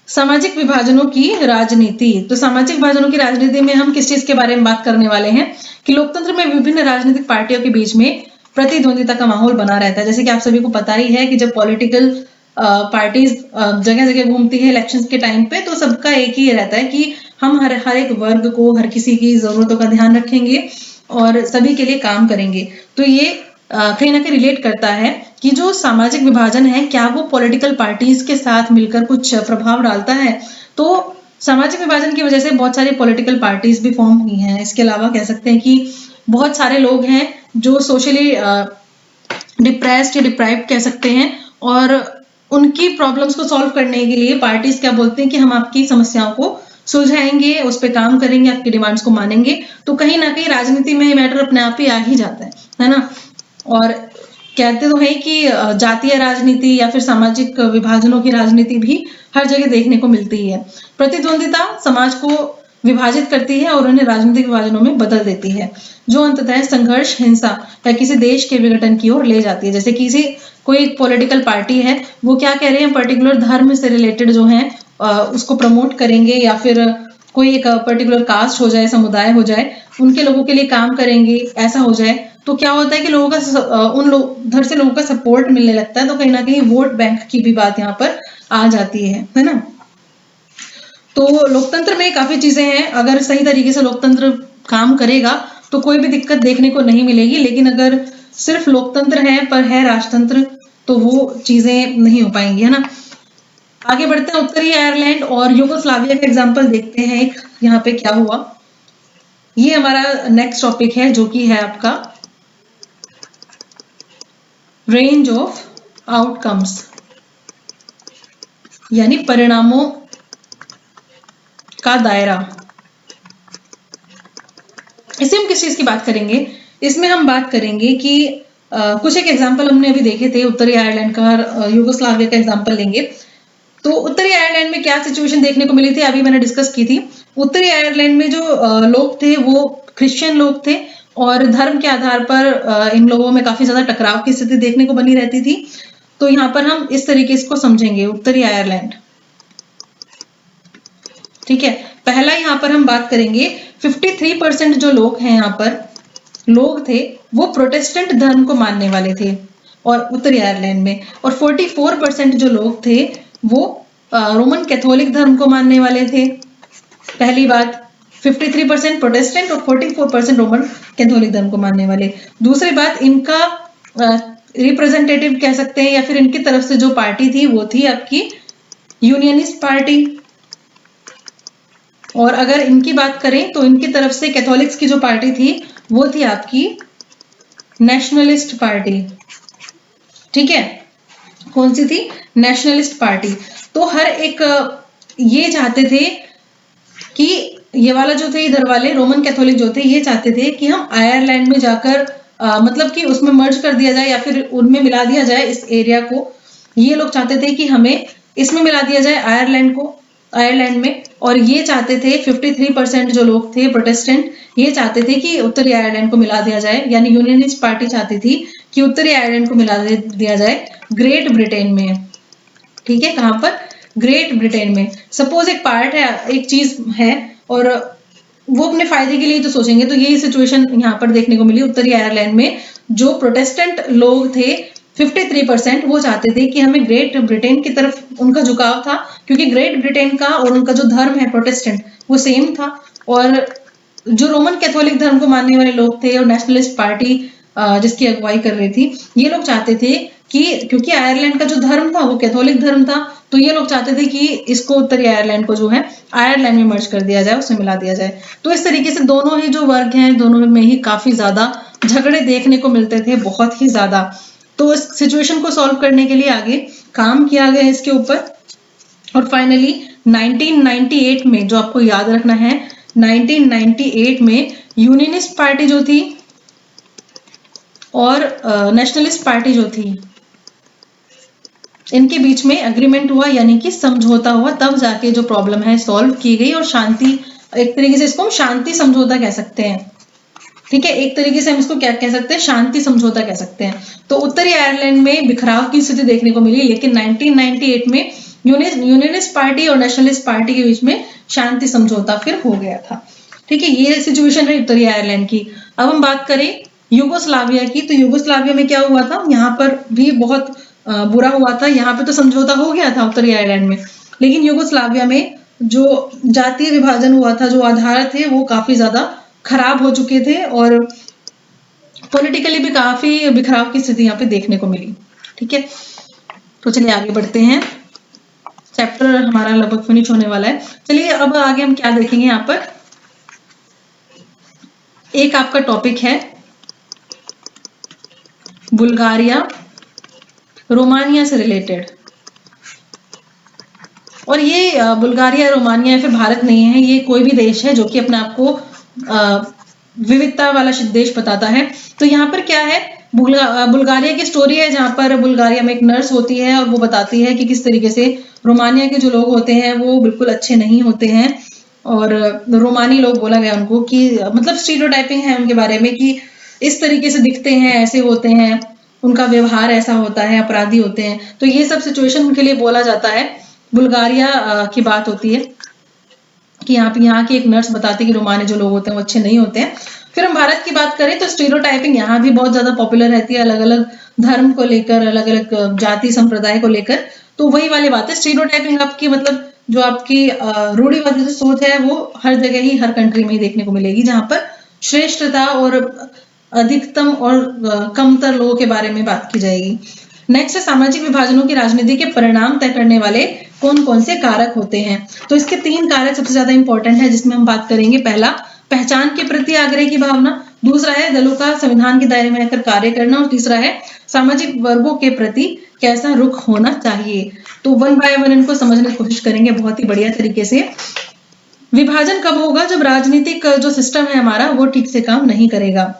सामाजिक विभाजनों की राजनीति। तो सामाजिक विभाजनों की राजनीति में हम किस चीज के बारे में बात करने वाले हैं कि लोकतंत्र में विभिन्न राजनीतिक पार्टियों के बीच में प्रतिद्वंदिता का माहौल बना रहता है। जैसे कि आप सभी को पता ही है कि जब पॉलिटिकल पार्टीज जगह जगह घूमती है इलेक्शंस के टाइम पे, तो सबका एक ही रहता है कि हम हर एक वर्ग को, हर किसी की जरूरतों का ध्यान रखेंगे और सभी के लिए काम करेंगे। तो ये कहीं ना कहीं रिलेट करता है कि जो सामाजिक विभाजन है क्या वो पॉलिटिकल पार्टीज के साथ मिलकर कुछ प्रभाव डालता है। तो सामाजिक विभाजन की वजह से बहुत सारी पॉलिटिकल पार्टीज भी फॉर्म हुई हैं। इसके अलावा कह सकते हैं कि बहुत सारे लोग हैं जो सोशली डिप्रेस्ड या डिप्राइव्ड कह सकते हैं, और उनकी प्रॉब्लम्स को सॉल्व करने के लिए पार्टीज क्या बोलते हैं कि हम आपकी समस्याओं को सुलझाएंगे, उस पर काम करेंगे, आपकी डिमांड्स को मानेंगे। तो कहीं ना कहीं राजनीति में ये मैटर अपने आप ही आ ही जाता है ना। और कहते तो है कि जातीय राजनीति या फिर सामाजिक विभाजनों की राजनीति भी हर जगह देखने को मिलती है। प्रतिद्वंदिता समाज को विभाजित करती है और उन्हें राजनीतिक विभाजनों में बदल देती है, जो अंततः संघर्ष, हिंसा या किसी देश के विघटन की ओर ले जाती है। जैसे किसी कोई पॉलिटिकल पार्टी है, वो क्या कह रहे हैं, पर्टिकुलर धर्म से रिलेटेड जो है उसको प्रमोट करेंगे, या फिर कोई एक पर्टिकुलर कास्ट हो जाए, समुदाय हो जाए, उनके लोगों के लिए काम करेंगे, ऐसा हो जाए। तो क्या होता है कि लोगों का उन उधर से लोगों का सपोर्ट मिलने लगता है, तो कहीं ना कहीं वोट बैंक की भी बात यहाँ पर आ जाती है ना। तो लोकतंत्र में काफी चीजें हैं, अगर सही तरीके से लोकतंत्र काम करेगा तो कोई भी दिक्कत देखने को नहीं मिलेगी, लेकिन अगर सिर्फ लोकतंत्र है पर है राजतंत्र तो वो चीजें नहीं हो पाएंगी, है ना। आगे बढ़ते हैं, उत्तरी आयरलैंड और यूगोस्लाविया का एग्जाम्पल देखते हैं एक यहाँ पे क्या हुआ। ये हमारा नेक्स्ट टॉपिक है जो कि है आपका रेंज ऑफ आउटकम्स, यानी परिणामों का दायरा। इसमें हम किस चीज की बात करेंगे, इसमें हम बात करेंगे कि कुछ एक एग्जांपल हमने अभी देखे थे, उत्तरी आयरलैंड का, यूगोस्लाविया का एग्जांपल लेंगे। तो उत्तरी आयरलैंड में क्या सिचुएशन देखने को मिली थी, अभी मैंने डिस्कस की थी। उत्तरी आयरलैंड में जो लोग थे वो क्रिश्चियन लोग थे, और धर्म के आधार पर इन लोगों में काफी ज्यादा टकराव की स्थिति देखने को बनी रहती थी। तो यहाँ पर हम इस तरीके इसको समझेंगे, उत्तरी आयरलैंड। ठीक है, पहला यहाँ पर हम बात करेंगे 53% जो लोग हैं यहाँ पर लोग थे वो प्रोटेस्टेंट धर्म को मानने वाले थे और उत्तरी आयरलैंड में, और 44% जो लोग थे वो रोमन कैथोलिक धर्म को मानने वाले थे। पहली बात 53% प्रोटेस्टेंट और 44% रोमन कैथोलिक धर्म को मानने वाले। दूसरी बात, इनका रिप्रेजेंटेटिव कह सकते हैं या फिर इनकी तरफ से जो पार्टी थी वो थी आपकी यूनियनिस्ट पार्टी। और अगर इनकी बात करें तो इनकी तरफ से कैथोलिक्स की जो पार्टी थी वो थी आपकी नेशनलिस्ट पार्टी। ठीक है, कौन सी थी? Nationalist party. तो हर एक ये चाहते थे कि ये वाला जो थे इधर वाले रोमन कैथोलिक जो थे ये चाहते थे कि हम आयरलैंड में जाकर मतलब कि उसमें मर्ज कर दिया जाए या फिर उनमें मिला दिया जाए इस एरिया को। ये लोग चाहते थे कि हमें इसमें मिला दिया जाए आयरलैंड को, आयरलैंड में। और ये चाहते थे 53% जो लोग थे प्रोटेस्टेंट, ये चाहते थे कि उत्तरी आयरलैंड को मिला दिया जाए, यानी यूनियनिस्ट पार्टी चाहती थी कि उत्तरी आयरलैंड को मिला दिया जाए ग्रेट ब्रिटेन में। ठीक है, कहां पर? ग्रेट ब्रिटेन में। सपोज एक पार्ट है, एक चीज है और वो अपने फायदे के लिए तो सोचेंगे, तो यही सिचुएशन यहाँ पर देखने को मिली उत्तरी आयरलैंड में। जो प्रोटेस्टेंट लोग थे 53% वो चाहते थे कि हमें ग्रेट ब्रिटेन की तरफ उनका झुकाव था, क्योंकि ग्रेट ब्रिटेन का और उनका जो धर्म है प्रोटेस्टेंट वो सेम था। और जो रोमन कैथोलिक धर्म को मानने वाले लोग थे और नेशनलिस्ट पार्टी जिसकी अगुवाई कर रही थी, ये लोग चाहते थे कि क्योंकि आयरलैंड का जो धर्म था वो कैथोलिक धर्म था, तो ये लोग चाहते थे कि इसको उत्तरी आयरलैंड को जो है आयरलैंड में मर्ज कर दिया जाए, उसमें मिला दिया जाए। तो इस तरीके से दोनों ही जो वर्ग हैं दोनों में ही काफी ज्यादा झगड़े देखने को मिलते थे, बहुत ही ज्यादा। तो इस सिचुएशन को सॉल्व करने के लिए आगे काम किया गया इसके ऊपर। और फाइनली 1998 में, जो आपको याद रखना है, 1998 में यूनियनिस्ट पार्टी जो थी और नेशनलिस्ट पार्टी जो थी, इनके बीच में एग्रीमेंट हुआ, यानी कि समझौता हुआ, तब जाके जो प्रॉब्लम है सॉल्व की गई। और शांति, एक तरीके से इसको हम शांति समझौता कह सकते हैं। ठीक है, एक तरीके से हम इसको क्या कह सकते हैं? शांति समझौता कह सकते हैं। तो उत्तरी आयरलैंड में बिखराव की स्थिति देखने को मिली, लेकिन 1998 में यूनियनिस्ट पार्टी और नेशनलिस्ट पार्टी के बीच में शांति समझौता फिर हो गया था। ठीक है, ये सिचुएशन है उत्तरी आयरलैंड की। अब हम बात करें यूगोस्लाविया की, तो यूगोस्लाविया में क्या हुआ था? यहाँ पर भी बहुत बुरा हुआ था। यहाँ पे तो समझौता हो गया था उत्तरी आयरलैंड में, लेकिन यूगोस्लाविया में जो जातीय विभाजन हुआ था, जो आधार थे वो काफी ज्यादा खराब हो चुके थे और पॉलिटिकली भी काफी बिखराव की स्थिति यहाँ पे देखने को मिली। ठीक है, तो चलिए आगे बढ़ते हैं। चैप्टर हमारा लगभग फिनिश होने वाला है। चलिए अब आगे हम क्या देखेंगे यहाँ पर। एक आपका टॉपिक है बुल्गारिया, रोमानिया से रिलेटेड। और ये बुल्गारिया, रोमानिया या फिर भारत नहीं है, ये कोई भी देश है जो कि अपने आप को विविधता वाला देश बताता है। तो यहाँ पर क्या है, बुल्गारिया की स्टोरी है, जहाँ पर बुल्गारिया में एक नर्स होती है और वो बताती है कि किस तरीके से रोमानिया के जो लोग होते हैं वो बिल्कुल अच्छे नहीं होते हैं। और रोमानी लोग बोला गया उनको कि मतलब स्टीरियोटाइपिंग है उनके बारे में कि इस तरीके से दिखते हैं, ऐसे होते हैं, उनका व्यवहार ऐसा होता है, अपराधी होते हैं। तो ये सब सिचुएशन उनके लिए बोला जाता है। बुल्गारिया की बात होती है कि यहाँ की एक नर्स बताती है कि रोमानी जो लोग होते हैं वो अच्छे नहीं होते हैं। फिर हम भारत की बात करें तो स्टीरियोटाइपिंग यहाँ भी बहुत ज्यादा पॉपुलर रहती है, अलग अलग धर्म को लेकर, अलग अलग जाति संप्रदाय को लेकर। तो वही वाली बात है, स्टीरियोटाइपिंग आपकी मतलब जो आपकी रूढ़िवादी जो सोच है वो हर जगह ही, हर कंट्री में ही देखने को मिलेगी, जहाँ पर श्रेष्ठता और अधिकतम और कमतर लोगों के बारे में बात की जाएगी। नेक्स्ट है सामाजिक विभाजनों की राजनीति के परिणाम तय करने वाले कौन कौन से कारक होते हैं। तो इसके 3 कारक सबसे ज्यादा इंपॉर्टेंट है जिसमें हम बात करेंगे। पहला, पहचान के प्रति आग्रह की भावना। दूसरा है दलों का संविधान के दायरे में रहकर कार्य करना। और तीसरा है सामाजिक वर्गों के प्रति कैसा रुख होना चाहिए। तो वन बाय वन इनको समझने की कोशिश करेंगे बहुत ही बढ़िया तरीके से। विभाजन कब होगा? जब राजनीतिक जो सिस्टम है हमारा वो ठीक से काम नहीं करेगा।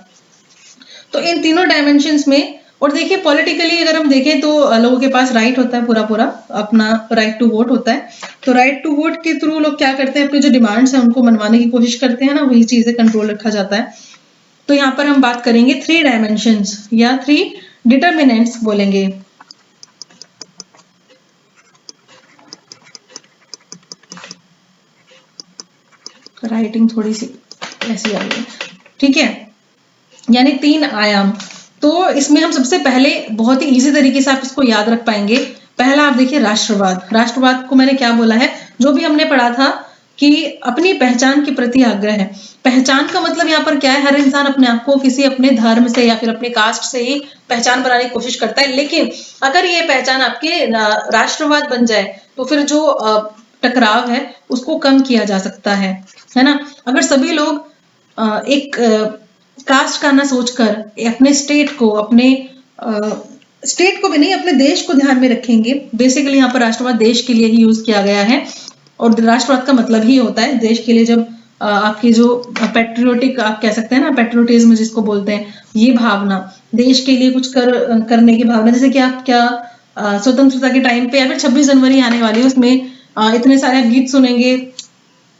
तो इन तीनों डायमेंशंस में, और देखिए पॉलिटिकली अगर हम देखें तो लोगों के पास राइट होता है, पूरा अपना राइट टू वोट होता है। तो राइट टू वोट के थ्रू लोग क्या करते हैं, अपनी जो डिमांड्स हैं उनको मनवाने की कोशिश करते हैं ना, वही चीजें कंट्रोल रखा जाता है। तो यहाँ पर हम बात करेंगे 3 डायमेंशंस या 3 डिटर्मिनेंट्स बोलेंगे। राइटिंग थोड़ी सी ऐसी आ गई, ठीक है, यानी 3 आयाम। तो इसमें हम सबसे पहले बहुत ही इजी तरीके से आप इसको याद रख पाएंगे। पहला आप देखिए राष्ट्रवाद। राष्ट्रवाद को मैंने क्या बोला है, जो भी हमने पढ़ा था कि अपनी पहचान के प्रति आग्रह है। पहचान का मतलब यहाँ पर क्या है, हर इंसान अपने आप को किसी अपने धर्म से या फिर अपने कास्ट से ही पहचान बनाने की कोशिश करता है, लेकिन अगर ये पहचान आपके राष्ट्रवाद बन जाए तो फिर जो टकराव है उसको कम किया जा सकता है ना। अगर सभी लोग एक कास्ट का ना सोचकर अपने स्टेट को, अपने स्टेट को भी नहीं, अपने देश को ध्यान में रखेंगे। बेसिकली यहाँ पर राष्ट्रवाद देश के लिए ही यूज किया गया है, और राष्ट्रवाद का मतलब ही होता है देश के लिए। जब आपकी जो पेट्रियोटिक आप कह सकते हैं ना, पेट्रियोटिज्म जिसको बोलते हैं, ये भावना, देश के लिए कुछ करने की भावना, जैसे कि आप क्या स्वतंत्रता के टाइम पे या फिर 26 जनवरी आने वाली है, उसमें इतने सारे गीत सुनेंगे,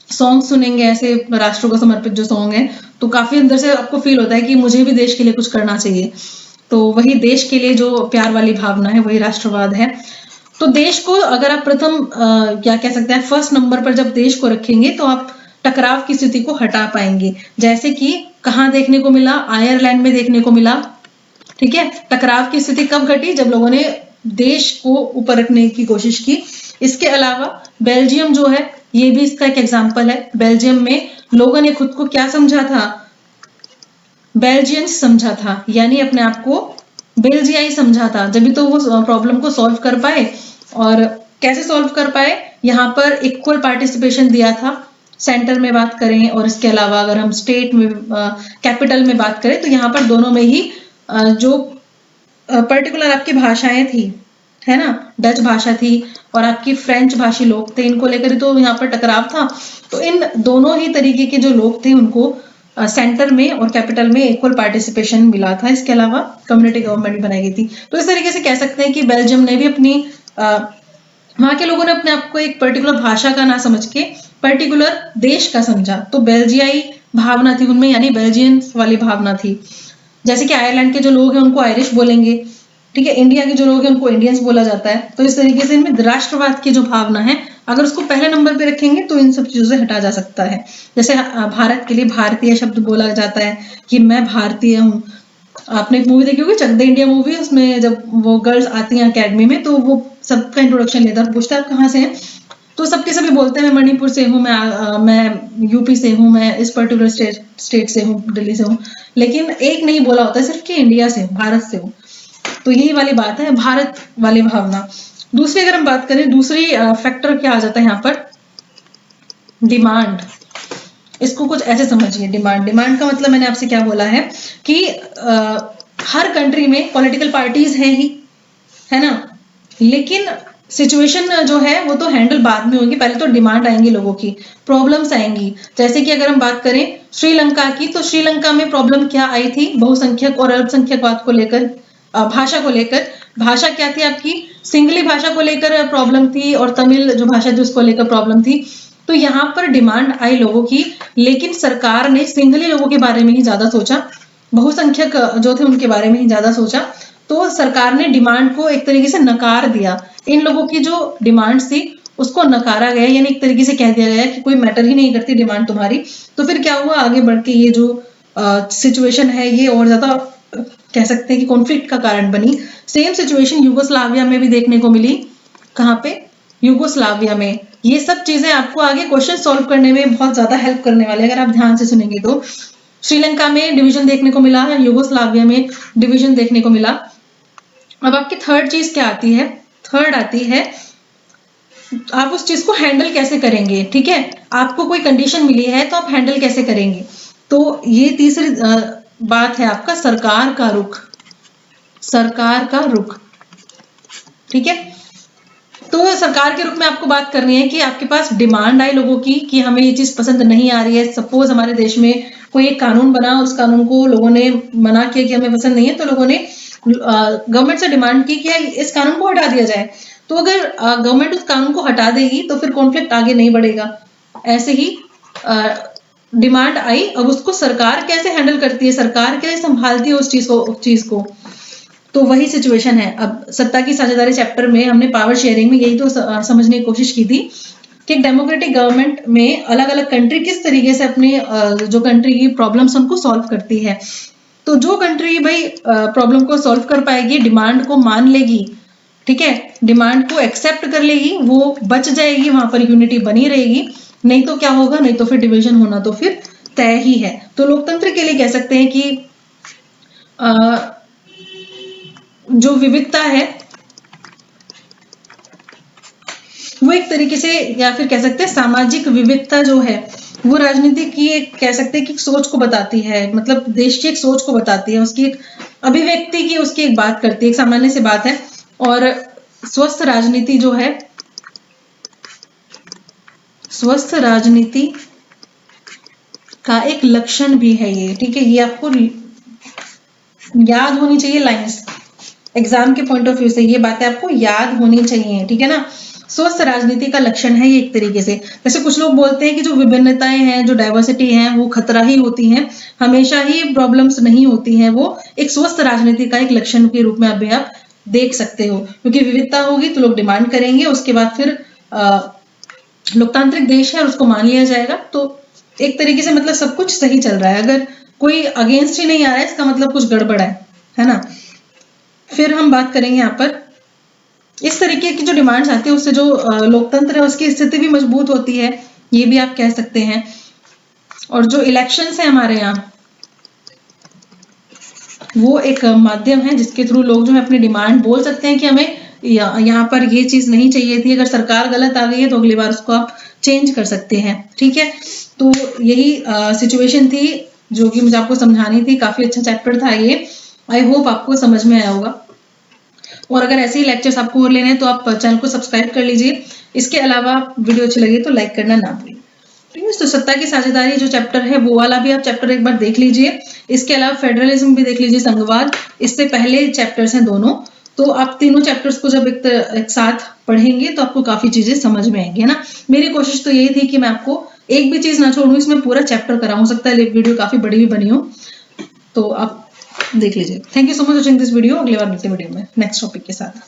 सॉन्ग सुनेंगे ऐसे राष्ट्र को समर्पित जो सॉन्ग है, तो काफी अंदर से आपको फील होता है कि मुझे भी देश के लिए कुछ करना चाहिए। तो वही देश के लिए जो प्यार वाली भावना है वही राष्ट्रवाद है। तो देश को अगर आप प्रथम क्या कह सकते हैं, फर्स्ट नंबर पर जब देश को रखेंगे तो आप टकराव की स्थिति को हटा पाएंगे। जैसे कि कहाँ देखने को मिला, आयरलैंड में देखने को मिला, ठीक है। टकराव की स्थिति कब घटी, जब लोगों ने देश को ऊपर रखने की कोशिश की। इसके अलावा बेल्जियम जो है, ये भी इसका एक एग्जाम्पल है। बेल्जियम में लोगों ने खुद को क्या समझा था, बेल्जियंस समझा था, यानी अपने आप को बेल्जियाई समझा था। जब भी तो वो प्रॉब्लम को सॉल्व कर पाए, और कैसे सॉल्व कर पाए, यहाँ पर इक्वल पार्टिसिपेशन दिया था, सेंटर में बात करें, और इसके अलावा अगर हम स्टेट में कैपिटल में बात करें तो यहाँ पर दोनों में ही जो पर्टिकुलर आपकी भाषाएं थी, है ना, डच भाषा थी और आपकी फ्रेंच भाषी लोग थे, इनको लेकर तो यहाँ पर टकराव था। तो इन दोनों ही तरीके के जो लोग थे उनको सेंटर में और कैपिटल में इक्वल पार्टिसिपेशन मिला था। इसके अलावा कम्युनिटी गवर्नमेंट भी बनाई गई थी। तो इस तरीके से कह सकते हैं कि बेल्जियम ने भी अपनी वहां के लोगों ने अपने आप को एक पर्टिकुलर भाषा का ना समझ के पर्टिकुलर देश का समझा, तो बेल्जियाई भावना थी उनमें, यानी बेल्जियन वाली भावना थी। जैसे कि आयरलैंड के जो लोग हैं उनको आयरिश बोलेंगे, ठीक है, इंडिया के जो लोग हैं उनको इंडियंस बोला जाता है। तो इस तरीके से इनमें राष्ट्रवाद की जो भावना है, अगर उसको पहले नंबर पे रखेंगे तो इन सब चीजों से हटा जा सकता है। जैसे भारत के लिए भारतीय शब्द बोला जाता है कि मैं भारतीय हूँ। आपने एक मूवी देखी होगी, चक दे इंडिया मूवी, उसमें जब वो गर्ल्स आती हैं अकेडमी में तो वो सबका इंट्रोडक्शन लेता है, पूछता है आप कहाँ से हैं, तो सबके सभी बोलते हैं मैं मणिपुर से हूँ, मैं यूपी से हूँ, मैं इस पर्टिकुलर स्टेट से हूँ, दिल्ली से हूँ, लेकिन एक नहीं बोला होता है सिर्फ कि इंडिया से हूँ, भारत से हूँ। तो यही वाली बात है, भारत वाली भावना। दूसरी अगर हम बात करें, दूसरी फैक्टर क्या आ जाता है यहाँ पर, डिमांड। इसको कुछ ऐसे समझिए, डिमांड का मतलब मैंने आपसे क्या बोला है कि हर कंट्री में पॉलिटिकल पार्टीज हैं ही, है ना, लेकिन सिचुएशन जो है वो तो हैंडल बाद में होगी, पहले तो डिमांड आएंगी, लोगों की प्रॉब्लम्स आएंगी। जैसे कि अगर हम बात करें श्रीलंका की, तो श्रीलंका में प्रॉब्लम क्या आई थी, बहुसंख्यक और अल्पसंख्यकवाद को लेकर, भाषा को लेकर। भाषा क्या थी आपकी, सिंगली भाषा को लेकर प्रॉब्लम थी, और तमिल जो भाषा थी उसको लेकर प्रॉब्लम थी। तो यहाँ पर डिमांड आई लोगों की, लेकिन सरकार ने सिंगली लोगों के बारे में ही ज्यादा सोचा, बहुसंख्यक जो थे उनके बारे में ही ज्यादा सोचा। तो सरकार ने डिमांड को एक तरीके से नकार दिया, इन लोगों की जो डिमांड थी उसको नकारा गया, यानी एक तरीके से कह दिया गया कि कोई मैटर ही नहीं करती डिमांड तुम्हारी। तो फिर क्या हुआ, आगे बढ़ के ये जो सिचुएशन है ये और ज्यादा कह सकते हैं कि कॉन्फ्लिक्ट का कारण बनी। सेम सिचुएशन यूगोस्लाविया में भी देखने को मिली। कहाँ पे, यूगोस्लाविया में। ये सब चीजें आपको आगे क्वेश्चन सॉल्व करने में बहुत ज्यादा हेल्प करने वाले, अगर आप ध्यान से सुनेंगे तो। श्रीलंका में डिवीजन देखने को मिला, यूगोस्लाविया में डिवीजन देखने को मिला। अब आपकी थर्ड चीज क्या आती है, थर्ड आती है आप उस चीज को हैंडल कैसे करेंगे, ठीक है, आपको कोई कंडीशन मिली है तो आप हैंडल कैसे करेंगे। तो ये तीसरी बात है आपका सरकार का रुख, सरकार का रुख, ठीक है। तो सरकार के रुख में आपको बात करनी है कि आपके पास डिमांड आई लोगों की कि हमें ये चीज पसंद नहीं आ रही है। सपोज हमारे देश में कोई एक कानून बना, उस कानून को लोगों ने मना किया कि हमें पसंद नहीं है, तो लोगों ने गवर्नमेंट से डिमांड की कि इस कानून को हटा दिया जाए। तो अगर गवर्नमेंट उस कानून को हटा देगी तो फिर कॉन्फ्लिक्ट आगे नहीं बढ़ेगा। ऐसे ही डिमांड आई, अब उसको सरकार कैसे हैंडल करती है, सरकार कैसे संभालती है उस चीज को। तो वही सिचुएशन है। अब सत्ता की साझेदारी चैप्टर में हमने पावर शेयरिंग में यही तो समझने की कोशिश की थी कि डेमोक्रेटिक गवर्नमेंट में अलग अलग कंट्री किस तरीके से अपनी जो कंट्री की प्रॉब्लम्स उनको सॉल्व करती है। तो जो कंट्री भाई प्रॉब्लम को सॉल्व कर पाएगी, डिमांड को मान लेगी, ठीक है, डिमांड को एक्सेप्ट कर लेगी, वो बच जाएगी, वहां पर यूनिटी बनी रहेगी। नहीं तो क्या होगा, नहीं तो फिर डिवीजन होना तो फिर तय ही है। तो लोकतंत्र के लिए कह सकते हैं कि जो विविधता है वो एक तरीके से, या फिर कह सकते हैं सामाजिक विविधता जो है वो राजनीति की एक, कह सकते हैं कि सोच को बताती है, मतलब देश की एक सोच को बताती है, उसकी एक अभिव्यक्ति की, उसकी एक बात करती है, एक सामान्य सी बात है। और स्वस्थ राजनीति जो है, स्वस्थ राजनीति का एक लक्षण भी है ये, ठीक है, ये आपको याद होनी चाहिए लाइंस, एग्जाम के पॉइंट ऑफ व्यू से ये बातें आपको याद होनी चाहिए, ठीक है ना। स्वस्थ राजनीति का लक्षण है ये एक तरीके से। जैसे कुछ लोग बोलते हैं कि जो विभिन्नताएं हैं, जो डाइवर्सिटी है, वो खतरा ही होती हैं, हमेशा ही प्रॉब्लम्स नहीं होती हैं, वो एक स्वस्थ राजनीति का एक लक्षण के रूप में अभी आप देख सकते हो। क्योंकि विविधता होगी तो लोग डिमांड करेंगे, उसके बाद फिर लोकतांत्रिक देश है और उसको मान लिया जाएगा। तो एक तरीके से मतलब सब कुछ सही चल रहा है, अगर कोई अगेंस्ट ही नहीं आ रहा है इसका मतलब कुछ गड़बड़ है ना। फिर हम बात करेंगे यहाँ पर इस तरीके की जो डिमांड्स आती है उससे जो लोकतंत्र है उसकी स्थिति भी मजबूत होती है, ये भी आप कह सकते हैं। और जो इलेक्शंस है हमारे यहाँ, वो एक माध्यम है जिसके थ्रू लोग जो है अपनी डिमांड बोल सकते हैं कि हमें यहाँ पर ये चीज नहीं चाहिए थी, अगर सरकार गलत आ गई है तो अगली बार उसको आप चेंज कर सकते हैं, ठीक है। तो यही सिचुएशन थी जो कि मुझे आपको समझानी थी। काफी अच्छा चैप्टर था ये, आई होप आपको समझ में आया होगा। और अगर ऐसे ही लेक्चर्स आपको और लेने हैं तो आप चैनल को सब्सक्राइब कर लीजिए। इसके अलावा वीडियो अच्छी लगी तो लाइक करना ना भूलिए। ठीक है, तो सत्ता की साझेदारी जो चैप्टर है वो वाला भी आप चैप्टर एक बार देख लीजिए। इसके अलावा फेडरलिज्म भी देख लीजिए, संघवाद, इससे पहले चैप्टर्स हैं दोनों। तो आप तीनों चैप्टर्स को जब एक साथ पढ़ेंगे तो आपको काफी चीजें समझ में आएंगी, है ना। मेरी कोशिश तो यही थी कि मैं आपको एक भी चीज ना छोड़ूं, इसमें पूरा चैप्टर कराऊं। सकता है वीडियो काफी बड़ी भी बनी हो, तो आप देख लीजिए। Thank you so much watching this video. अगली बार मिलते वीडियो में नेक्स्ट टॉपिक के साथ।